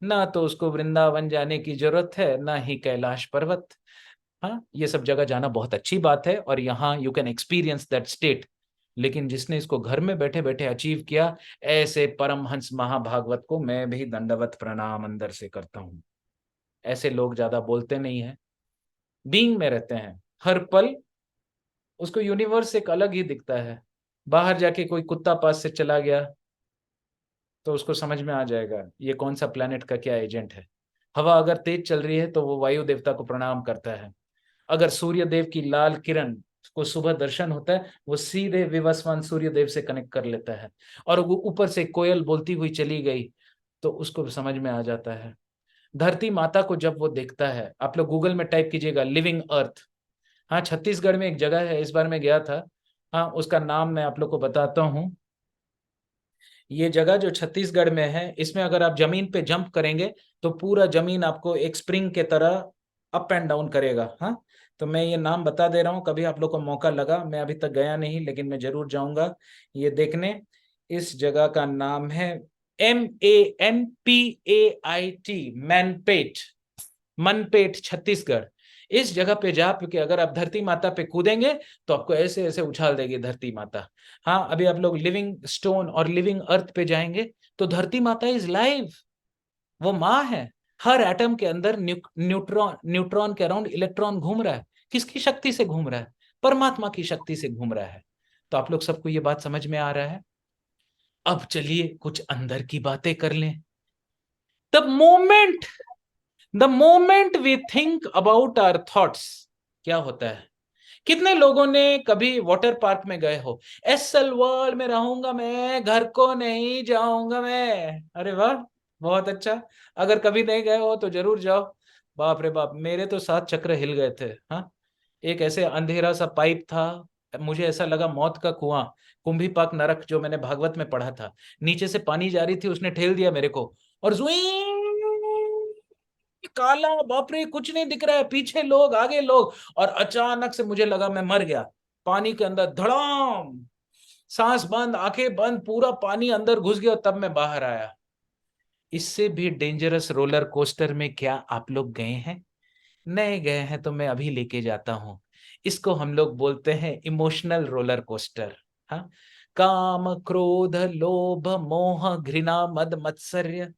ना तो उसको वृंदावन जाने की जरूरत है, ना ही कैलाश पर्वत। हाँ, ये सब जगह जाना बहुत अच्छी बात है और यहाँ you can experience that state. लेकिन जिसने इसको घर में बैठे बैठे अचीव किया, ऐसे परमहंस महाभागवत को मैं भी दंडवत प्रणाम अंदर से करता हूँ। ऐसे लोग ज्यादा बोलते नहीं है, बीइंग में रहते हैं हर पल। उसको यूनिवर्स एक अलग ही दिखता है। बाहर जाके कोई कुत्ता पास से चला गया तो उसको समझ में आ जाएगा ये कौन सा प्लेनेट का क्या एजेंट है। हवा अगर तेज चल रही है तो वो वायु देवता को प्रणाम करता है। अगर सूर्य देव की लाल किरण को सुबह दर्शन होता है, वो सीधे विवस्वान सूर्य देव से कनेक्ट कर लेता है। और वो ऊपर से कोयल बोलती हुई चली गई तो उसको समझ में आ जाता है। धरती माता को जब वो देखता है, आप लोग गूगल में टाइप कीजिएगा लिविंग अर्थ। हाँ, छत्तीसगढ़ में एक जगह है, इस बार मैं गया था। हाँ, उसका नाम मैं आप लोग को बताता हूँ। ये जगह जो छत्तीसगढ़ में है, इसमें अगर आप जमीन पे जंप करेंगे तो पूरा जमीन आपको एक स्प्रिंग के तरह अप एंड डाउन करेगा। हाँ, तो मैं ये नाम बता दे रहा हूँ, कभी आप लोग को मौका लगा, मैं अभी तक गया नहीं लेकिन मैं जरूर जाऊंगा ये देखने। इस जगह का नाम है MANPAIT, मैनपेट, मनपेट, छत्तीसगढ़। इस जगह पे जा के अगर आप धरती माता पे कूदेंगे तो आपको ऐसे ऐसे उछाल देगी धरती माता। हाँ, अभी आप लोग लिविंग स्टोन और लिविंग अर्थ पे जाएंगे तो धरती माता इज लाइव, वो माँ है। हर एटम के अंदर न्यूट्रॉन न्यूट्रॉन के अराउंड इलेक्ट्रॉन घूम रहा है। किसकी शक्ति से घूम रहा है? परमात्मा की शक्ति से घूम रहा है। तो आप लोग सबको ये बात समझ में आ रहा है? अब चलिए कुछ अंदर की बातें कर लें। The moment the moment we think about our thoughts, क्या होता है? कितने लोगों ने कभी वाटर पार्क में गए हो? एसएल वर्ल्ड में रहूंगा मैं, घर को नहीं जाऊंगा मैं। अरे वाह, बहुत अच्छा। अगर कभी नहीं गए हो तो जरूर जाओ। बाप रे बाप, मेरे तो 7 चक्र हिल गए थे। हाँ, एक ऐसे अंधेरा सा पाइप था, मुझे ऐसा लगा मौत का कुआं, कुंभी पाक नरक जो मैंने भागवत में पढ़ा था। नीचे से पानी जा रही थी, उसने ठेल दिया मेरे को और जुई काला, बाप रे, कुछ नहीं दिख रहा है, पीछे लोग आगे लोग, और अचानक से मुझे लगा मैं मर गया। पानी के अंदर धड़ाम, सांस बंद, आंखें बंद, पूरा पानी अंदर घुस गया, तब मैं बाहर आया। इससे भी डेंजरस रोलर कोस्टर में क्या आप लोग गए हैं? नहीं गए हैं तो मैं अभी लेके जाता हूं। इसको हम लोग बोलते हैं इमोशनल रोलर कोस्टर। हाँ, काम क्रोध लोभ मोह घृणा मद मत्सर्य,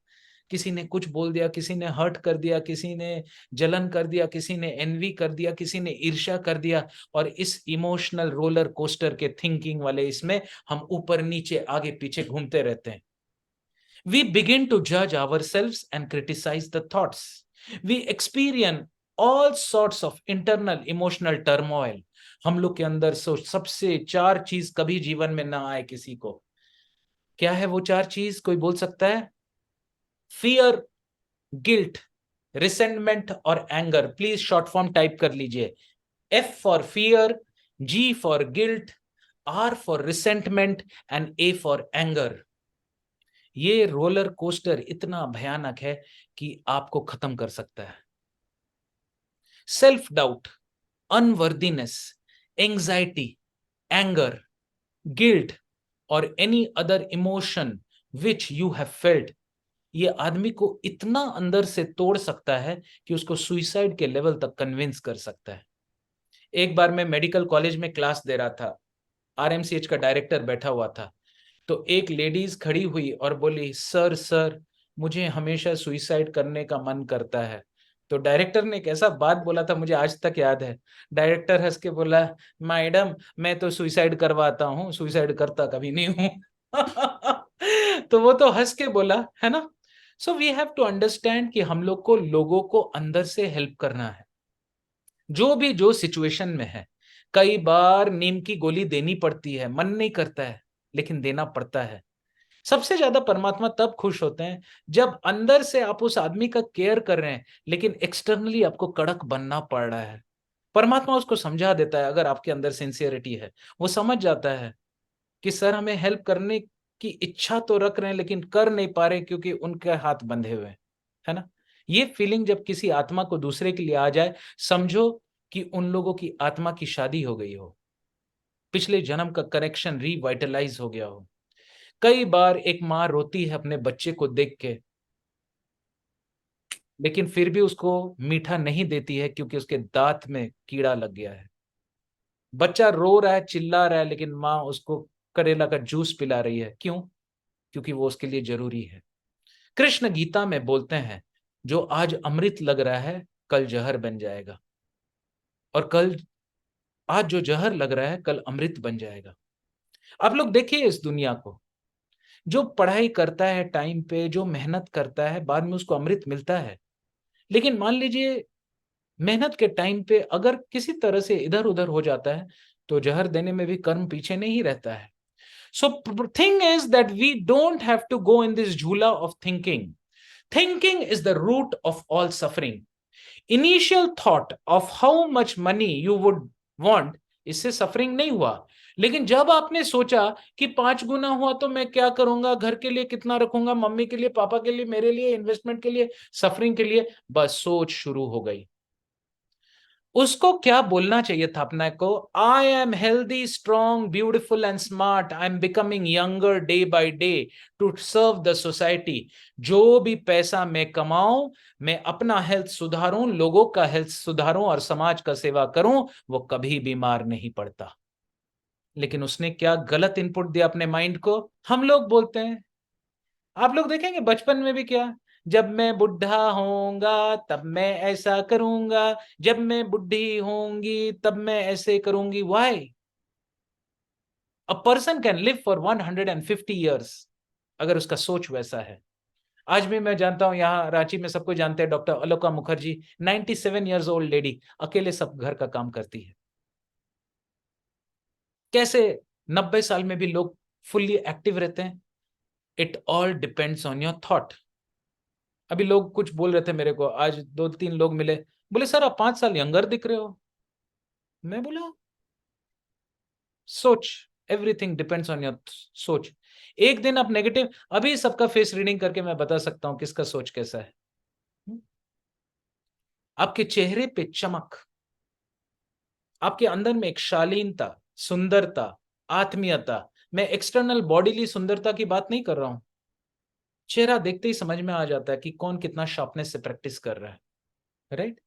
किसी ने कुछ बोल दिया, किसी ने हर्ट कर दिया, किसी ने जलन कर दिया, किसी ने एनवी कर दिया, किसी ने ईर्ष्या कर दिया। और इस इमोशनल रोलर कोस्टर के थिंकिंग वाले इसमें हम ऊपर नीचे आगे पीछे घूमते रहते हैं। We begin to judge ourselves and criticize the thoughts. We experience all sorts of internal emotional turmoil. हम लोग के अंदर सबसे 4 चीज कभी जीवन में ना आए किसी को। क्या है वो 4 चीज? कोई बोल सकता है? फियर, गिल्ट, रिसेंटमेंट और anger. Please short form type कर लीजिए। F for fear, G for guilt, R for resentment and A for anger. ये रोलर कोस्टर इतना भयानक है कि आपको खत्म कर सकता है। Self doubt, unworthiness, anxiety, anger, guilt और any other emotion which you have felt, ये आदमी को इतना अंदर से तोड़ सकता है कि उसको सुइसाइड के लेवल तक कन्विंस कर सकता है। एक बार मैं मेडिकल कॉलेज में क्लास दे रहा था, RMCH का डायरेक्टर बैठा हुआ था। तो एक लेडीज खड़ी हुई और बोली, सर सर, मुझे हमेशा सुइसाइड करने का मन करता है। तो डायरेक्टर ने एक ऐसा बात बोला था, मुझे आज तक याद है। डायरेक्टर हंस के बोला, मैडम मैं तो सुइसाइड करवाता हूँ, सुइसाइड करता कभी नहीं हूँ। तो वो तो हंस के बोला, है ना। So we have to understand कि हम लोग को लोगों को अंदर से हेल्प करना है, जो सिचुएशन में है। कई बार नीम की गोली देनी पड़ती है, मन नहीं करता है लेकिन देना पड़ता है। सबसे ज्यादा परमात्मा तब खुश होते हैं जब अंदर से आप उस आदमी का केयर कर रहे हैं, लेकिन एक्सटर्नली आपको कड़क बनना पड़ रहा है। परमात्मा उसको समझा देता है, अगर आपके अंदर सिंसियरिटी है, वो समझ जाता है कि सर हमें हेल्प करने की इच्छा तो रख रहे हैं लेकिन कर नहीं पा रहे क्योंकि उनके हाथ बंधे हुए हैं, है ना। ये फीलिंग जब किसी आत्मा को दूसरे के लिए आ जाए, समझो कि उन लोगों की आत्मा की शादी हो गई हो, पिछले जन्म का कनेक्शन रिवाइटलाइज हो गया हो। कई बार एक माँ रोती है अपने बच्चे को देख के, लेकिन फिर भी उसको मीठा नहीं देती है क्योंकि उसके दांत में कीड़ा लग गया है। बच्चा रो रहा है, चिल्ला रहा है, लेकिन माँ उसको करेला का जूस पिला रही है। क्यों? क्योंकि वो उसके लिए जरूरी है। कृष्ण गीता में बोलते हैं, जो आज अमृत लग रहा है कल जहर बन जाएगा, और कल आज जो जहर लग रहा है कल अमृत बन जाएगा। आप लोग देखिए इस दुनिया को, जो पढ़ाई करता है टाइम पे, जो मेहनत करता है, बाद में उसको अमृत मिलता है। लेकिन मान लीजिए मेहनत के टाइम पे अगर किसी तरह से इधर उधर हो जाता है, तो जहर देने में भी कर्म पीछे नहीं रहता है। So thing is that we don't have to go in this jhula of thinking. Thinking is the root of all suffering. Initial thought of how much money you would want, इससे सफरिंग नहीं हुआ। लेकिन जब आपने सोचा कि 5 गुना हुआ तो मैं क्या करूंगा, घर के लिए कितना रखूंगा, मम्मी के लिए, पापा के लिए, मेरे लिए, इन्वेस्टमेंट के लिए, सफरिंग के लिए, बस सोच शुरू हो गई। उसको क्या बोलना चाहिए था अपने को? I am healthy, strong, beautiful and smart, I am becoming younger day by day to serve the society. जो भी पैसा मैं कमाऊं, मैं अपना हेल्थ सुधारूं, लोगों का हेल्थ सुधारूं और समाज का सेवा करूं, वो कभी बीमार नहीं पड़ता। लेकिन उसने क्या गलत इनपुट दिया अपने माइंड को? हम लोग बोलते हैं, आप लोग देखेंगे बचपन में भी क्या, जब मैं बुढ़ा होऊंगा तब मैं ऐसा करूंगा, जब मैं बुढ़ी होंगी तब मैं ऐसे करूंगी। Why? A person can live for 150 years अगर उसका सोच वैसा है। आज भी मैं जानता हूं, यहाँ रांची में सबको जानते हैं, doctor Aloka Mukherjee, 97 years old lady, अकेले सब घर का काम करती है। कैसे 90 साल में भी लोग फुल्ली एक्टिव रहते हैं? It all depends on your thought. अभी लोग कुछ बोल रहे थे मेरे को, आज 2-3 लोग मिले, बोले सर आप 5 साल यंगर दिख रहे हो। मैं बोला सोच, एवरीथिंग डिपेंड्स ऑन योर सोच। एक दिन आप नेगेटिव, अभी सबका फेस रीडिंग करके मैं बता सकता हूं किसका सोच कैसा है। आपके चेहरे पे चमक, आपके अंदर में एक शालीनता, सुंदरता, आत्मीयता। मैं एक्सटर्नल बॉडीली सुंदरता की बात नहीं कर रहा हूं। चेहरा देखते ही समझ में आ जाता है कि कौन कितना शार्पनेस से प्रैक्टिस कर रहा है, right?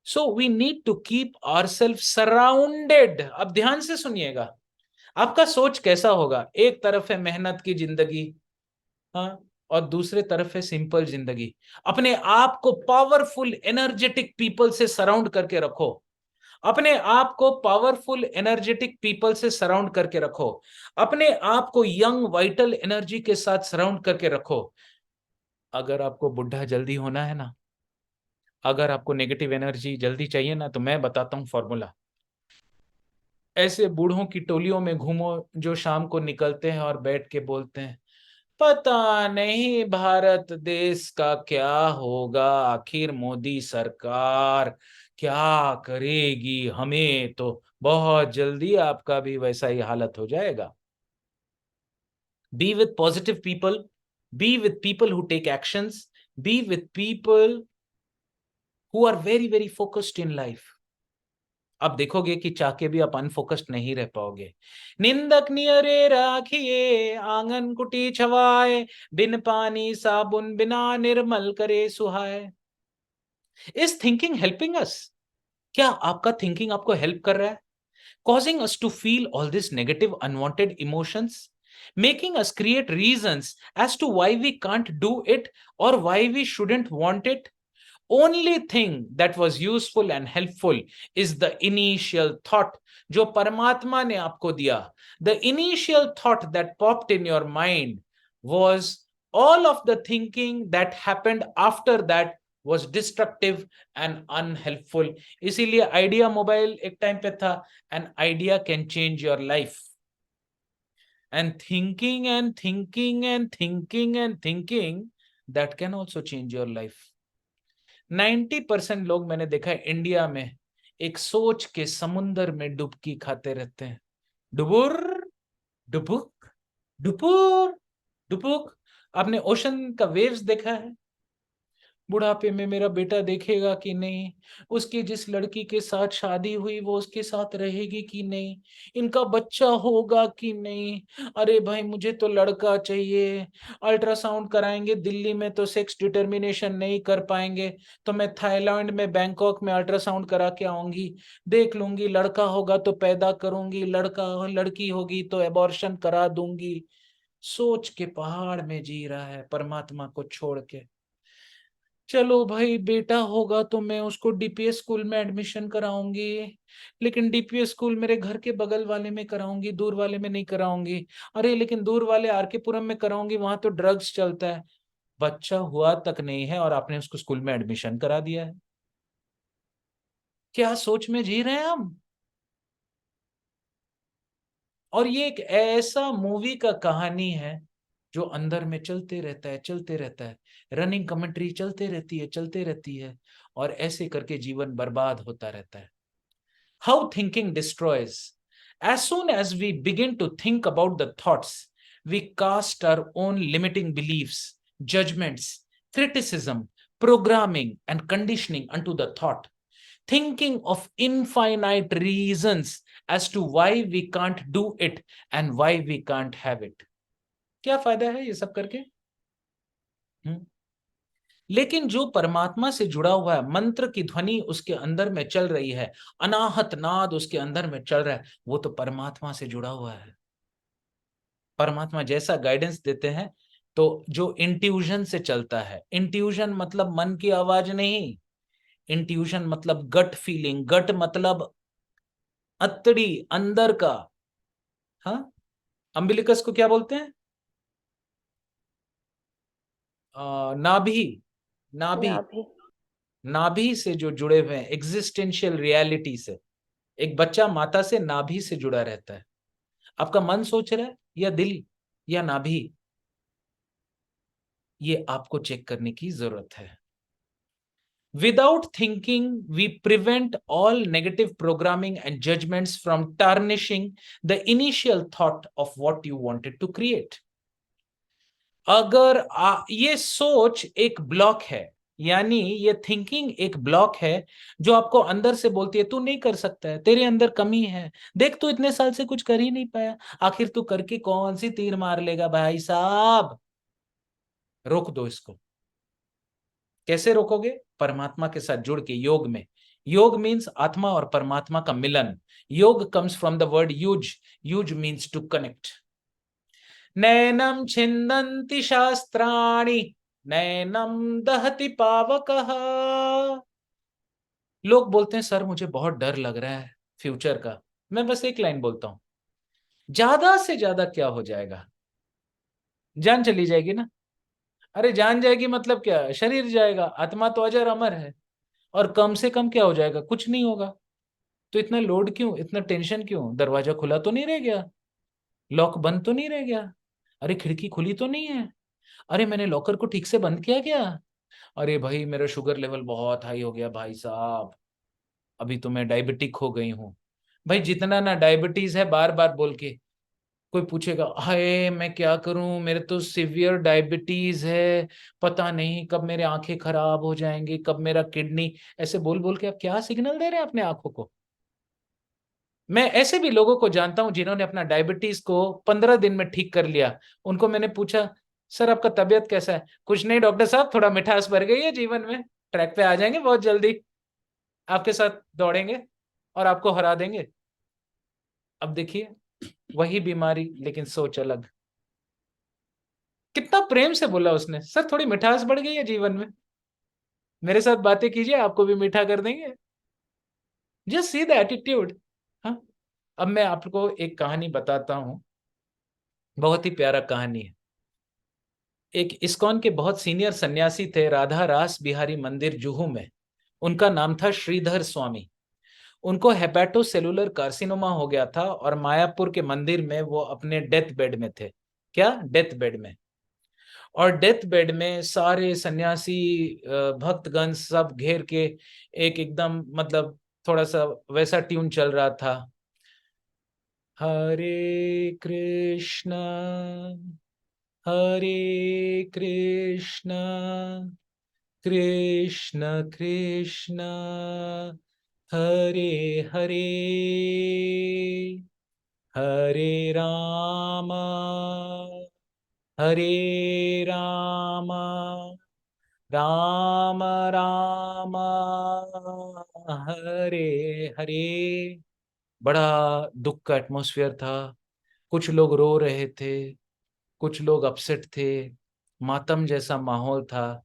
So we need to keep ourself surrounded. अब ध्यान से सुनिएगा, आपका सोच कैसा होगा? एक तरफ है मेहनत की जिंदगी, हाँ, और दूसरे तरफ है सिंपल जिंदगी। अपने आप को पावरफुल एनर्जेटिक पीपल से सराउंड करके रखो। अपने आप को पावरफुल एनर्जेटिक पीपल से सराउंड करके रखो। अपने आप को यंग वाइटल एनर्जी के साथ सराउंड करके रखो। अगर आपको बुढ़ा जल्दी होना है ना, अगर आपको नेगेटिव एनर्जी जल्दी चाहिए ना, तो मैं बताता हूं फॉर्मूला। ऐसे बूढ़ों की टोलियों में घूमो जो शाम को निकलते हैं और बैठ के बोलते हैं, पता नहीं भारत देश का क्या होगा, आखिर मोदी सरकार क्या करेगी, हमें तो बहुत जल्दी आपका भी वैसा ही हालत हो जाएगा। Be with positive people, be with people who take actions, be with people who are very very focused in life. आप देखोगे कि चाह के भी आप अनफोकस्ड नहीं रह पाओगे। निंदक नियरे राखिए, आंगन कुटी छवाए, बिन पानी साबुन बिना निर्मल करे सुहाए। Is thinking helping us? क्या आपका थिंकिंग आपको हेल्प कर रहा है? Causing us to feel all these negative unwanted emotions, making us create reasons as to why we can't do it or why we shouldn't want it. Only thing that was useful and helpful is the initial thought जो परमात्मा ने आपको दिया। The initial thought that popped in your mind was all of the thinking that happened after that was destructive and unhelpful. इसीलिए idea mobile एक time पे था, an idea can change your life. and thinking and thinking and thinking and thinking that can also change your life. 90% लोग मैंने देखा है India में एक सोच के समुंदर में डुबकी खाते रहते हैं। डुबुर डुबुक डुपुर डुपुक। आपने ओशन का वेव्स देखा है? बुढ़ापे में मेरा बेटा देखेगा कि नहीं, उसकी जिस लड़की के साथ शादी हुई वो उसके साथ रहेगी कि नहीं, इनका बच्चा होगा कि नहीं, अरे भाई मुझे तो लड़का चाहिए, अल्ट्रासाउंड कराएंगे दिल्ली में तो सेक्स डिटर्मिनेशन नहीं कर पाएंगे, तो मैं थाईलैंड में बैंकॉक में अल्ट्रासाउंड करा के आऊंगी, देख लूंगी लड़का होगा तो पैदा करूंगी, लड़की होगी तो एबॉर्शन करा दूंगी। सोच के पहाड़ में जी रहा है परमात्मा को छोड़ के। चलो भाई बेटा होगा तो मैं उसको डीपीएस स्कूल में एडमिशन कराऊंगी, लेकिन डीपीएस स्कूल मेरे घर के बगल वाले में कराऊंगी, दूर वाले में नहीं कराऊंगी। अरे लेकिन दूर वाले आरकेपुरम में कराऊंगी, वहां तो ड्रग्स चलता है। बच्चा हुआ तक नहीं है और आपने उसको स्कूल में एडमिशन करा दिया है। क्या सोच में जी रहे हैं हम? और ये एक ऐसा मूवी का कहानी है जो अंदर में चलते रहता है, चलते रहता है, रनिंग कमेंट्री चलते रहती है, चलते रहती है, और ऐसे करके जीवन बर्बाद होता रहता है। How thinking destroys. As soon as we begin to think about the thoughts, we cast our own limiting beliefs, judgments, criticism, programming, and conditioning unto the thought, thinking of infinite reasons as to why we can't do it and why we can't have it. क्या फायदा है ये सब करके? लेकिन जो परमात्मा से जुड़ा हुआ है, मंत्र की ध्वनि उसके अंदर में चल रही है, अनाहत नाद उसके अंदर में चल रहा है, वो तो परमात्मा से जुड़ा हुआ है। परमात्मा जैसा गाइडेंस देते हैं तो जो इंट्यूजन से चलता है, इंट्यूजन मतलब मन की आवाज नहीं, इंट्यूजन मतलब गट फीलिंग, गट मतलब अतड़ी अंदर का। हाँ, अम्बिलिकस को क्या बोलते हैं? नाभि। नाभि। नाभि से जो जुड़े हुए हैं, एग्जिस्टेंशियल रियलिटी से। एक बच्चा माता से नाभि से जुड़ा रहता है। आपका मन सोच रहा है या दिल या नाभि, ये आपको चेक करने की जरूरत है। Without thinking, we prevent all negative programming and judgments from tarnishing the initial thought of what you wanted to create. अगर ये सोच एक ब्लॉक है, यानी ये थिंकिंग एक ब्लॉक है जो आपको अंदर से बोलती है तू नहीं कर सकता है, तेरे अंदर कमी है, देख तू इतने साल से कुछ कर ही नहीं पाया, आखिर तू करके कौन सी तीर मार लेगा भाई साहब। रोक दो इसको। कैसे रोकोगे? परमात्मा के साथ जुड़ के योग में। योग मीन्स आत्मा और परमात्मा का मिलन। Yoga comes from the word yuj. Yuj means to connect. नैनम छिन्दन्ति शास्त्राणि, नैनम दहति पावकः। लोग बोलते हैं सर मुझे बहुत डर लग रहा है फ्यूचर का। मैं बस एक लाइन बोलता हूं, ज्यादा से ज्यादा क्या हो जाएगा? जान चली जाएगी ना। अरे जान जाएगी मतलब क्या? शरीर जाएगा, आत्मा तो अजर अमर है। और कम से कम क्या हो जाएगा? कुछ नहीं होगा। तो इतना लोड क्यों, इतना टेंशन क्यों? दरवाजा खुला तो नहीं रह गया? लॉक बंद तो नहीं रह गया? अरे खिड़की खुली तो नहीं है? अरे मैंने लॉकर को ठीक से बंद किया क्या? अरे भाई मेरा शुगर लेवल बहुत हाई हो गया भाई साहब, अभी तो मैं डायबिटिक हो गई हूँ। भाई जितना ना डायबिटीज है, बार बार बोल के कोई पूछेगा हाय मैं क्या करूं, मेरे तो सिवियर डायबिटीज है, पता नहीं कब मेरे आंखें खराब हो जाएंगी, कब मेरा किडनी। ऐसे बोल बोल के आप क्या सिग्नल दे रहे हैं अपने आंखों को? मैं ऐसे भी लोगों को जानता हूं जिन्होंने अपना डायबिटीज को 15 दिन में ठीक कर लिया। उनको मैंने पूछा सर आपका तबीयत कैसा है? कुछ नहीं डॉक्टर साहब, थोड़ा मिठास भर गई है जीवन में, ट्रैक पे आ जाएंगे बहुत जल्दी, आपके साथ दौड़ेंगे और आपको हरा देंगे। अब देखिए वही बीमारी लेकिन सोच अलग। कितना प्रेम से बोला उसने, सर थोड़ी मिठास बढ़ गई है जीवन में, मेरे साथ बातें कीजिए आपको भी मीठा कर देंगे। Just see the attitude. हाँ, अब मैं आपको एक कहानी बताता हूं, बहुत ही प्यारा कहानी है। एक इस्कॉन के बहुत सीनियर सन्यासी थे, राधा रास बिहारी मंदिर जुहू में। उनका नाम था श्रीधर स्वामी। उनको हेपेटोसेलुलर कार्सिनोमा हो गया था और मायापुर के मंदिर में वो अपने डेथ बेड में थे। क्या? डेथ बेड में। और डेथ बेड में सारे सन्यासी भक्तगण सब घेर के एक एकदम मतलब थोड़ा सा वैसा ट्यून चल रहा था, हरे कृष्णा हरे कृष्णा कृष्ण कृष्ण हरे हरे हरे राम हरे राम राम राम हरे हरे। बड़ा दुख का एटमॉस्फेयर था। कुछ लोग रो रहे थे, कुछ लोग अपसेट थे, मातम जैसा माहौल था।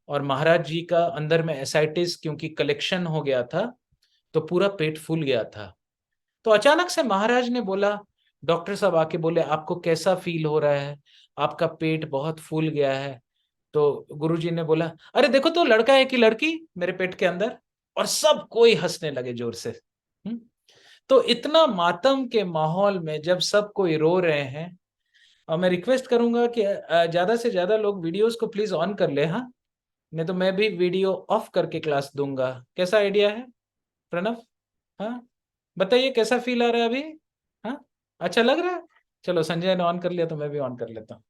और महाराज जी का अंदर में एसाइटिस क्योंकि कलेक्शन हो गया था तो पूरा पेट फूल गया था। तो अचानक से महाराज ने बोला, डॉक्टर साहब आके बोले आपको कैसा फील हो रहा है? आपका पेट बहुत फूल गया है। तो गुरुजी ने बोला, अरे देखो तो लड़का है कि लड़की मेरे पेट के अंदर। और सब कोई हंसने लगे जोर से। तो इतना मातम के माहौल में जब सब कोई रो रहे हैं, और मैं रिक्वेस्ट करूंगा कि ज्यादा से ज्यादा लोग वीडियोस को प्लीज ऑन कर ले। हाँ, नहीं तो मैं भी वीडियो ऑफ करके क्लास दूंगा। कैसा आइडिया है प्रणव? हाँ, बताइए कैसा फील आ रहा है अभी? हाँ, अच्छा लग रहा है? चलो, संजय ने ऑन कर लिया तो मैं भी ऑन कर लेता हूँ।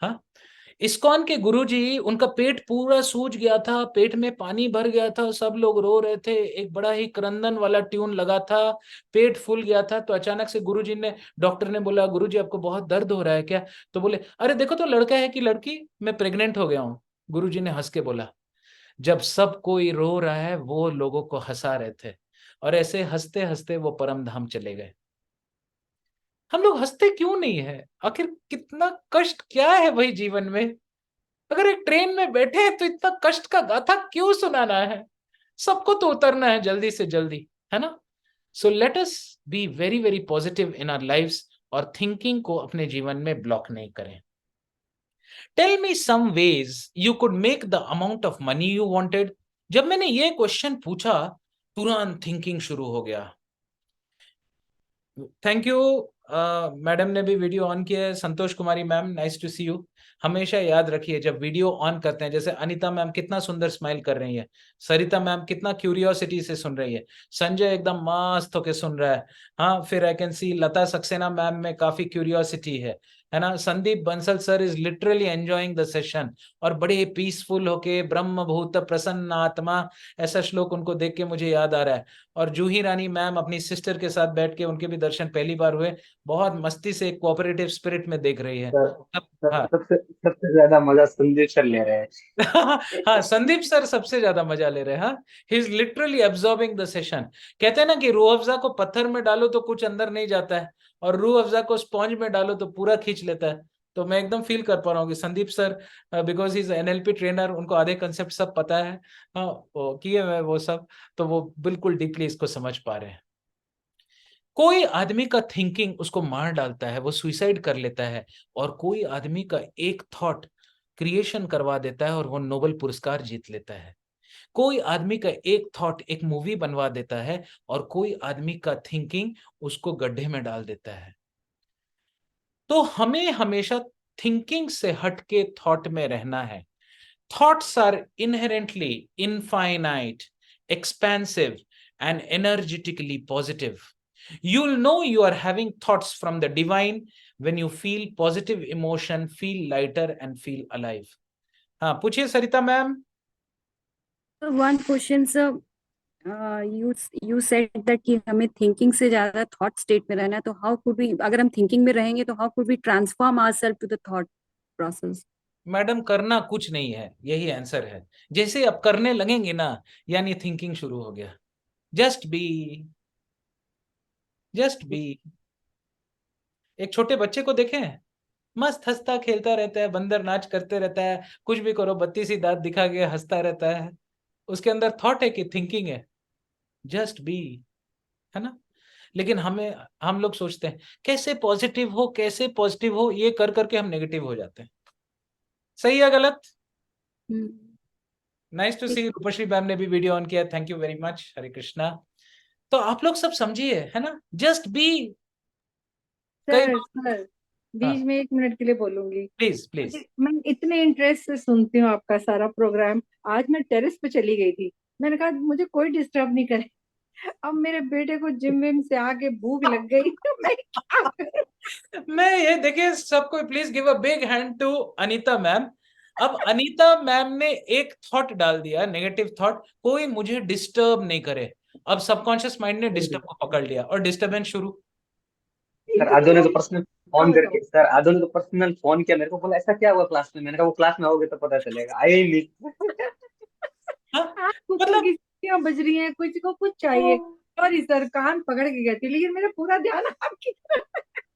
हाँ, इस्कॉन के गुरुजी, उनका पेट पूरा सूज गया था, पेट में पानी भर गया था, सब लोग रो रहे थे, एक बड़ा ही क्रंदन वाला ट्यून लगा था, पेट फूल गया था। तो अचानक से गुरुजी ने, डॉक्टर ने बोला, गुरुजी आपको बहुत दर्द हो रहा है क्या? तो बोले, अरे देखो तो लड़का है कि लड़की, मैं प्रेग्नेंट हो गया हूँ। गुरुजी ने हंस के बोला। जब सब कोई रो रहा है वो लोगों को हंसा रहे थे, और ऐसे हंसते हंसते वो परम धाम चले गए। हम लोग हंसते क्यों नहीं है? आखिर कितना कष्ट क्या है भाई जीवन में? अगर एक ट्रेन में बैठे हैं तो इतना कष्ट का गाथा क्यों सुनाना है? सबको तो उतरना है जल्दी से जल्दी, है ना? So let us be very very positive in our lives, और थिंकिंग को अपने जीवन में ब्लॉक नहीं करें। Tell me some ways you could make the amount of money you wanted. जब मैंने ये क्वेश्चन पूछा, तुरंत थिंकिंग शुरू हो गया। Thank you. मैडम ने भी वीडियो ऑन किया है, Santosh Kumari ma'am, nice to see you. हमेशा याद रखिए जब वीडियो ऑन करते हैं, जैसे अनीता मैम कितना सुंदर स्माइल कर रही है, सरिता मैम कितना क्यूरियोसिटी से सुन रही है, संजय एकदम मस्त होके सुन रहा है। हाँ, फिर I can see Lata Saxena ma'am में काफी क्यूरियोसिटी है ना? Sandeep Bansal sir is literally enjoying the session, और बड़े पीसफुल होके, ब्रह्म भूत प्रसन्न आत्मा, ऐसा श्लोक उनको देख के मुझे याद आ रहा है। और जूही रानी मैम अपनी सिस्टर के साथ बैठ के, उनके भी दर्शन पहली बार हुए, बहुत मस्ती से कोऑपरेटिव स्पिरिट में देख रही है। हाँ।
सबसे सबसे ज्यादा मजा संदीप सर ले रहे हैं।
हाँ, संदीप सर सबसे ज्यादा मजा ले रहे हैं। हाँ, he is literally absorbing the session. कहते हैं ना कि रूह अफ़ज़ा को पत्थर में डालो तो कुछ अंदर नहीं जाता है, और रूह अफ़ज़ा को स्पॉन्ज में डालो तो पूरा खींच लेता है। तो मैं एकदम फील कर पा रहा हूँ कि Sandeep sir, because he is NLP trainer, उनको आधे कंसेप्ट सब पता है। हाँ, वो किए हुए वो सब, तो वो बिल्कुल डीपली इसको समझ पा रहे हैं। कोई आदमी का थिंकिंग उसको मार डालता है, वो सुइसाइड कर लेता है, और कोई आदमी का एक थॉट क्रिएशन करवा देता है और वो नोबेल पुरस्कार जीत लेता है। कोई आदमी का एक थॉट एक मूवी बनवा देता है, और कोई आदमी का थिंकिंग उसको गड्ढे में डाल देता है। तो हमें हमेशा थिंकिंग से हटके थॉट में रहना है। Thoughts are inherently infinite, expensive and energetically positive. You'll know you are having thoughts from the divine when you feel positive emotion, feel lighter and feel alive. हाँ, पूछिए Sarita ma'am.
One question sir, you said that कि हमें thinking से ज्यादा thought state में रहना है, तो हाउ कुड वी, अगर हम थिंकिंग में रहेंगे तो how could we transform ourself to the thought process?
Madam, करना कुछ नहीं है, यही आंसर है। जैसे आप करने लगेंगे ना, यानी थिंकिंग शुरू हो गया। Just be, just be. एक छोटे बच्चे को देखें, मस्त हंसता खेलता रहता है, बंदर नाच करते रहता है, कुछ भी करो बत्ती सी दांत दिखा के हंसता रहता है। उसके अंदर थॉट है कि थिंकिंग है? जस्ट बी, है ना? लेकिन हम लोग सोचते हैं कैसे पॉजिटिव हो, कैसे पॉजिटिव हो, ये कर करके हम नेगेटिव हो जाते हैं। सही है गलत? Nice to see. Rupashree ma'am ने भी वीडियो ऑन किया, thank you very much. Hare Krishna. तो आप लोग सब समझिए, है ना, जस्ट बी। कई
सर
बार।
सर,
हाँ,
बीच में 1 मिनट के लिए बोलूंगी।
Please please.
मैं इतने इंटरेस्ट से सुनती हूँ आपका सारा प्रोग्राम। आज मैं टेरेस पे चली गई थी, मैंने कहा मुझे कोई डिस्टर्ब नहीं करे। अब मेरे बेटे को जिम विम से आके भूख लग गई तो मैं क्या करूं?
मैं ये देखिए, सबको please give a big hand to Anita ma'am. अब अनीता मैम ने एक थॉट डाल दिया, नेगेटिव थॉट, कोई मुझे डिस्टर्ब नहीं करे। अब सबकॉन्शियस माइंड ने डिस्टर्ब को पकड़ लिया और डिस्टर्बेंस शुरू।
सर
एकदम
आदो ने तो
वही।
पर्सनल
हाँ,
फोन
बताओ।
करके, सर आदो ने तो पर्सनल फोन किया मेरे को, बोला ऐसा क्या हुआ क्लास में। मैंने कहा वो क्लास में आओगे तो पता चलेगा, आए ही नहीं।
हाँ,
आज कुकर
मतलब
की सीटियां बज रही हैं, कुछ को कुछ चाहिए। सॉरी सर, कान पकड़ के गई थी, लेकिन मेरा पूरा ध्यान आपकी तरफ।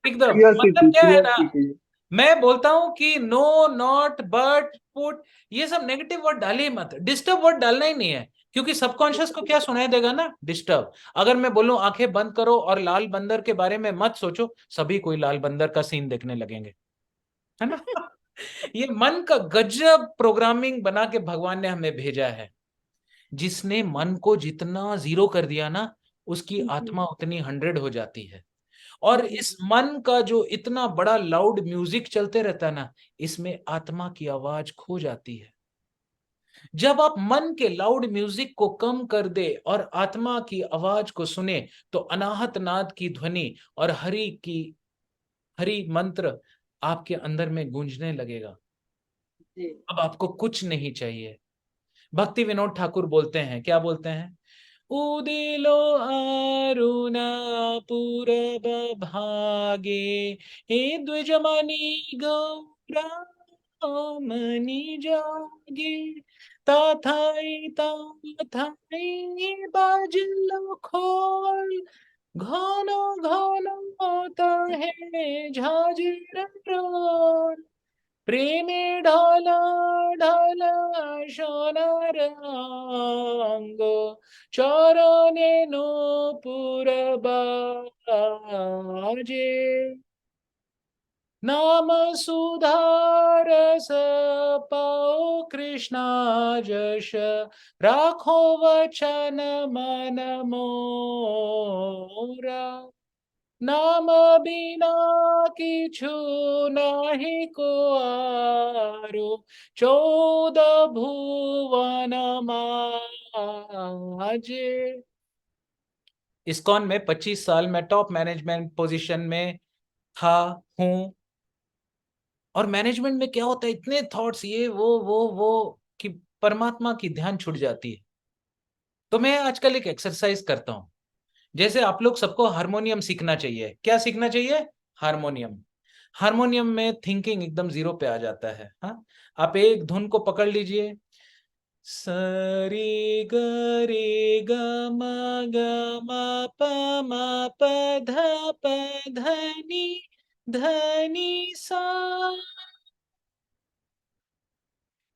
एकदम, मतलब
क्यूरियोसिटी
क्या है ना,
क्यूरियोसिटी।
मैं बोलता हूं कि नो, नॉट, बट, पुट, ये सब नेगेटिव वर्ड डालिए मत, डिस्टर्ब वर्ड डालना ही नहीं है। क्योंकि सबकॉन्शियस को क्या सुनाई देगा ना, डिस्टर्ब। अगर मैं बोलूं आंखें बंद करो और लाल बंदर के बारे में मत सोचो, सभी कोई लाल बंदर का सीन देखने लगेंगे, है ना। ये मन का गजब प्रोग्रामिंग बना के भगवान ने हमें भेजा है। जिसने मन को जितना जीरो कर दिया ना, उसकी
जी
आत्मा उतनी 100 हो जाती है। और
जी।
इस मन का जो इतना बड़ा लाउड म्यूजिक चलते रहता है ना, इसमें आत्मा की आवाज खो जाती है। जब आप मन के लाउड म्यूजिक को कम कर दे और आत्मा की आवाज को सुने, तो अनाहत नाद की ध्वनि और हरि मंत्र आपके अंदर में गूंजने लगेगा।
जी
अब आपको कुछ नहीं चाहिए। भक्ति विनोद ठाकुर बोलते हैं, क्या बोलते हैं? उदिलो अरुणा पूरब भागे, हे द्विजमणि गौरामणि जागे, तथाई तथाई बाजलो खोल, घन घन होता है झांझर रोल, प्रेमे ढाला ढाला সোনার অঙ্গ, চরণে নূপুর বাজে, नाम सुधारस पाओ कृष्णा जश, राखो वचन मन मोरा, नाम बिना किछु नाही को आरो, 14 भुवन माजे। इस्कॉन में 25 साल में टॉप मैनेजमेंट पोजीशन में था, हूं। और मैनेजमेंट में क्या होता है, इतने थॉट्स, ये वो कि परमात्मा की ध्यान छूट जाती है। तो मैं आजकल एक एक्सरसाइज करता हूं। जैसे आप लोग सबको हारमोनियम सीखना चाहिए। क्या सीखना चाहिए? हारमोनियम। हारमोनियम में थिंकिंग एकदम जीरो पे आ जाता है। हाँ, आप एक धुन को पकड़ लीजिए, सरी ग रे ग म ग म प म प ध प ध नि धनी सा,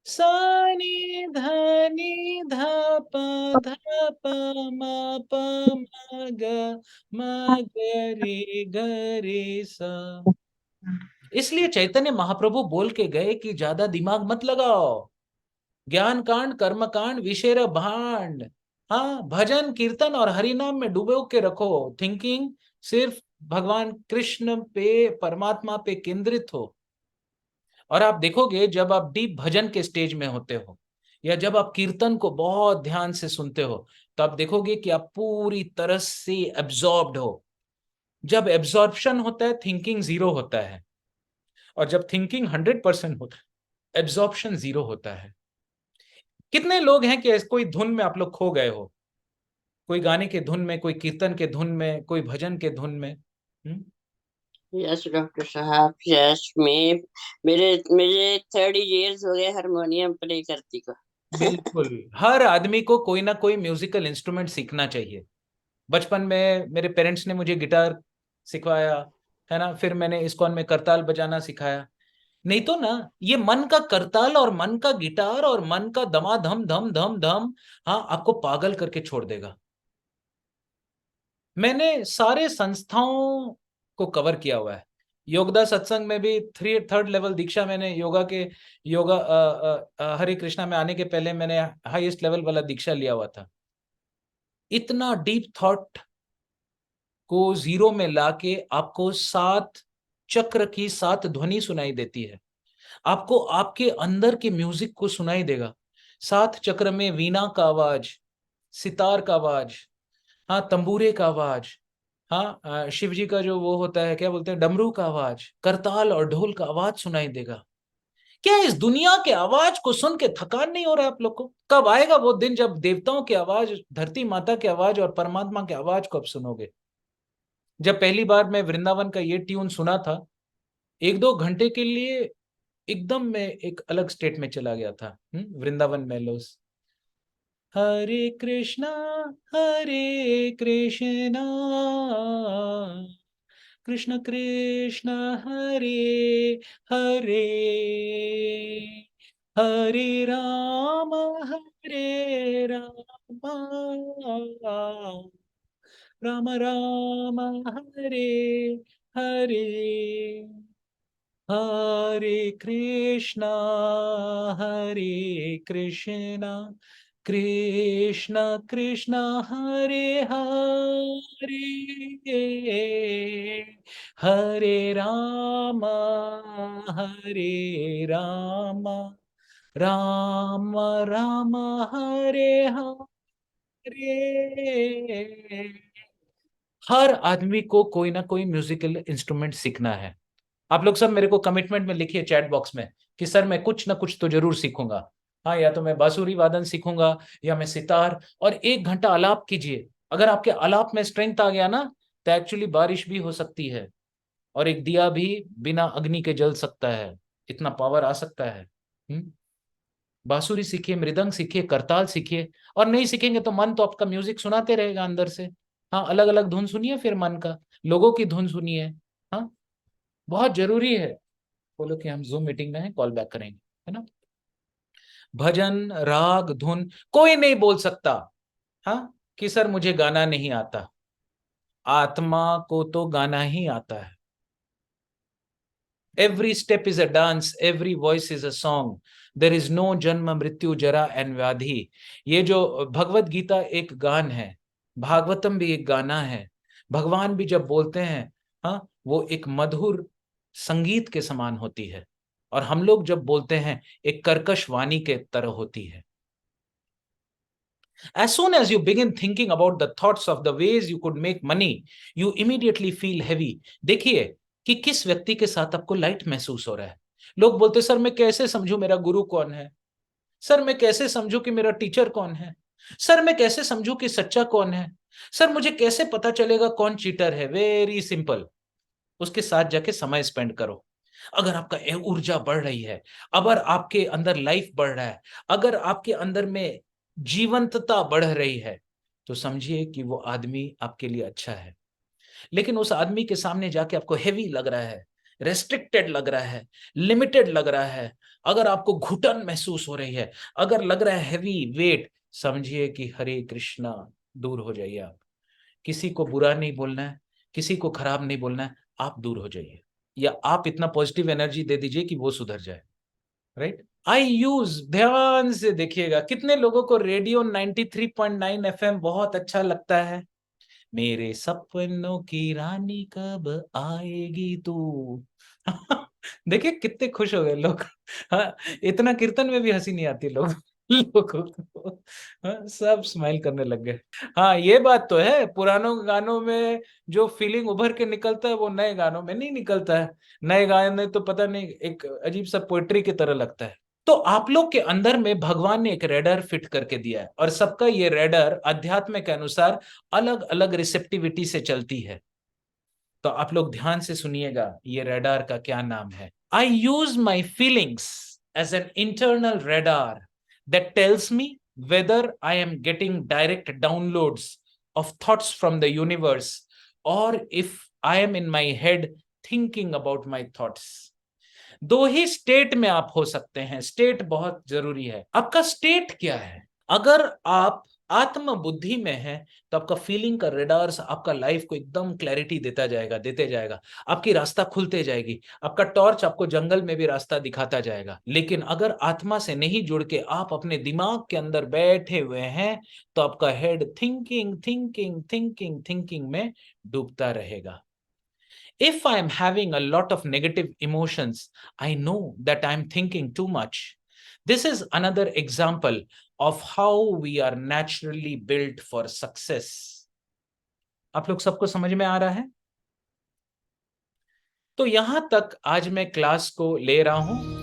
सानी धनी ध प ध प म प म ग रे सा। इसलिए चैतन्य महाप्रभु बोल के गए कि ज्यादा दिमाग मत लगाओ, ज्ञान कांड कर्म कांड विषेर भांड। हाँ, भजन कीर्तन और हरि नाम में डूबो के रखो, थिंकिंग सिर्फ भगवान कृष्ण पे, परमात्मा पे केंद्रित हो। और आप देखोगे जब आप डीप भजन के स्टेज में होते हो, या जब आप कीर्तन को बहुत ध्यान से सुनते हो, तो आप देखोगे कि आप पूरी तरह से एब्जॉर्ब्ड हो। जब एब्जॉर्प्शन होता है, थिंकिंग जीरो होता है। और जब थिंकिंग 100% होता है, एब्जॉर्प्शन जीरो होता है। कितने लोग हैं कि कोई धुन में आप लोग खो गए हो, कोई गाने के धुन में, कोई कीर्तन के धुन में, कोई भजन के धुन में?
यस डॉक्टर साहब, यस। मेरे मेरे 30 इयर्स हो गए हारमोनियम प्ले करती को।
बिल्कुल, हर आदमी को कोई ना कोई म्यूजिकल इंस्ट्रूमेंट सीखना चाहिए। बचपन में मेरे पेरेंट्स ने मुझे गिटार सिखवाया, है ना, फिर मैंने इस्कॉन में करताल बजाना सिखाया। नहीं तो ना, ये मन का करताल और मन का गिटार और मन का दमाधम धम धम धम, हाँ, आपको पागल करके छोड़ देगा। मैंने सारे संस्थाओं को कवर किया हुआ है। योगदा सत्संग में भी थर्ड लेवल दीक्षा मैंने योगा हरे कृष्णा में आने के पहले मैंने हाईएस्ट लेवल वाला दीक्षा लिया हुआ था। इतना डीप थॉट को जीरो में लाके आपको 7 चक्र की 7 ध्वनि सुनाई देती है। आपको आपके अंदर के म्यूजिक को सुनाई देगा। 7 चक्र में वीणा का आवाज, सितार का आवाज, हाँ तंबूरे का आवाज, हाँ शिव जी का जो वो होता है क्या बोलते हैं डमरू का आवाज, करताल और ढोल का आवाज सुनाई देगा। क्या इस दुनिया के आवाज को सुन के थकान नहीं हो रहा है आप लोग को? कब आएगा वो दिन जब देवताओं की आवाज, धरती माता की आवाज और परमात्मा की आवाज को आप सुनोगे? जब पहली बार मैं वृंदावन का ये ट्यून सुना था, 1-2 घंटे के लिए एकदम मैं एक अलग स्टेट में चला गया था। वृंदावन मेलोस। हरे कृष्णा कृष्ण कृष्ण हरे हरे, हरे राम राम राम हरे हरे, हरे कृष्णा कृष्ण कृष्ण हरे हरे, हरे राम राम राम हरे हरे। हर आदमी को कोई ना कोई म्यूजिकल इंस्ट्रूमेंट सीखना है। आप लोग सब मेरे को कमिटमेंट में लिखिए चैट बॉक्स में कि सर मैं कुछ ना कुछ तो जरूर सीखूंगा। हाँ, या तो मैं बांसुरी वादन सीखूंगा या मैं सितार। और 1 घंटा आलाप कीजिए। अगर आपके आलाप में स्ट्रेंथ आ गया ना, तो एक्चुअली बारिश भी हो सकती है और एक दिया भी बिना अग्नि के जल सकता है। इतना पावर आ सकता है। बांसुरी सीखिए, मृदंग सीखिए, करताल सीखिए। और नहीं सीखेंगे तो मन तो आपका म्यूजिक सुनाते रहेगा अंदर से। हाँ, अलग अलग धुन सुनिए, फिर मन का लोगों की धुन सुनिए। हाँ, बहुत जरूरी है। बोलो कि हम जूम मीटिंग में हैं, कॉल बैक करेंगे, है ना। भजन, राग, धुन कोई नहीं बोल सकता हाँ कि सर मुझे गाना नहीं आता। आत्मा को तो गाना ही आता है। Every step is a dance, every voice is a song, there is no जन्म मृत्यु जरा एंड व्याधि। ये जो भगवत गीता एक गान है, भागवतम भी एक गाना है। भगवान भी जब बोलते हैं, हाँ, वो एक मधुर संगीत के समान होती है। और हम लोग जब बोलते हैं, एक कर्कश वाणी के तरह होती है। As soon as you begin thinking about the thoughts of the ways you could make money, you immediately feel heavy. देखिए कि किस व्यक्ति के साथ आपको लाइट महसूस हो रहा है। लोग बोलते सर मैं कैसे समझूं मेरा गुरु कौन है, सर मैं कैसे समझूं कि मेरा टीचर कौन है, सर मैं कैसे समझूं कि सच्चा कौन है, सर मुझे कैसे पता चलेगा कौन चीटर है। वेरी सिंपल, उसके साथ जाके समय स्पेंड करो। अगर आपका ऊर्जा बढ़ रही है, अगर आपके अंदर लाइफ बढ़ रहा है, अगर आपके अंदर में जीवंतता बढ़ रही है, तो समझिए कि वो आदमी आपके लिए अच्छा है। लेकिन उस आदमी के सामने जाके आपको हेवी लग रहा है, रेस्ट्रिक्टेड लग रहा है, लिमिटेड लग रहा है, अगर आपको घुटन महसूस हो रही है, अगर लग रहा है हेवी वेट, समझिए कि हरे कृष्णा, दूर हो जाइए आप। किसी को बुरा नहीं बोलना है, किसी को खराब नहीं बोलना है, आप दूर हो जाइए। या आप इतना पॉजिटिव एनर्जी दे दीजिए कि वो सुधर जाए। राइट। आई यूज, ध्यान से देखिएगा, कितने लोगों को रेडियो 93.9 एफएम बहुत अच्छा लगता है। मेरे सपनों की रानी कब आएगी तू। देखिए कितने खुश हो गए लोग। हाँ, इतना कीर्तन में भी हंसी नहीं आती लोगों को। हाँ, सब स्माइल करने लग गए। हाँ, ये बात तो है, पुरानों गानों में जो फीलिंग उभर के निकलता है वो नए गानों में नहीं निकलता है। नए गाने तो पता नहीं, एक अजीब सा पोएट्री की तरह लगता है। तो आप लोग के अंदर में भगवान ने एक रेडर फिट करके दिया है, और सबका ये रेडर अध्यात्म के अनुसार अलग अलग रिसेप्टिविटी से चलती है। तो आप लोग ध्यान से सुनिएगा, ये रेडार का क्या नाम है। I use my feelings as an internal radar that tells me whether I am getting direct downloads of thoughts from the universe, और if I am in my head thinking about my thoughts. दो ही state में आप हो सकते हैं। State बहुत जरूरी है। आपका स्टेट क्या है? अगर आप आत्म बुद्धि में है तो आपका फीलिंग का रेडार्स आपका लाइफ को एकदम क्लैरिटी देते जाएगा, आपकी रास्ता खुलते जाएगी, आपका टॉर्च आपको जंगल में भी रास्ता दिखाता जाएगा। लेकिन अगर आत्मा से नहीं जुड़ के आप अपने दिमाग के अंदर बैठे हुए हैं तो आपका head thinking thinking thinking thinking में डूबता रहेगा। If I am having a lot of negative emotions, I know that I am thinking too much. This is another example of how we are naturally built for success. आप लोग सबको समझ में आ रहा है? तो यहां तक आज मैं क्लास को ले रहा हूं।